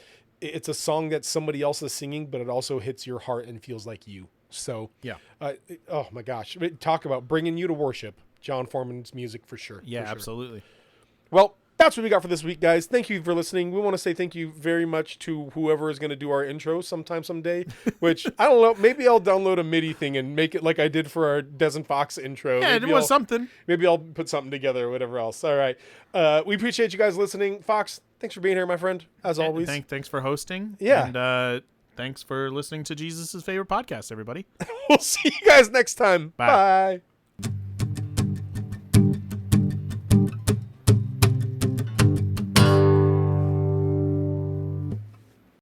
It's a song that somebody else is singing, but it also hits your heart and feels like you. So, yeah. Oh my gosh. Talk about bringing you to worship. John Foreman's music for sure. Yeah, for sure. absolutely. Well, that's what we got for this week, guys. Thank you for listening. We want to say thank you very much to whoever is going to do our intro someday, which, I don't know, maybe I'll download a MIDI thing and make it like I did for our Des and Fox intro. Yeah, maybe it was something. Maybe I'll put something together or whatever else. All right. We appreciate you guys listening. Fox, thanks for being here, my friend, as always. Thanks for hosting. Yeah. And thanks for listening to Jesus' favorite podcast, everybody. We'll see you guys next time. Bye. Bye.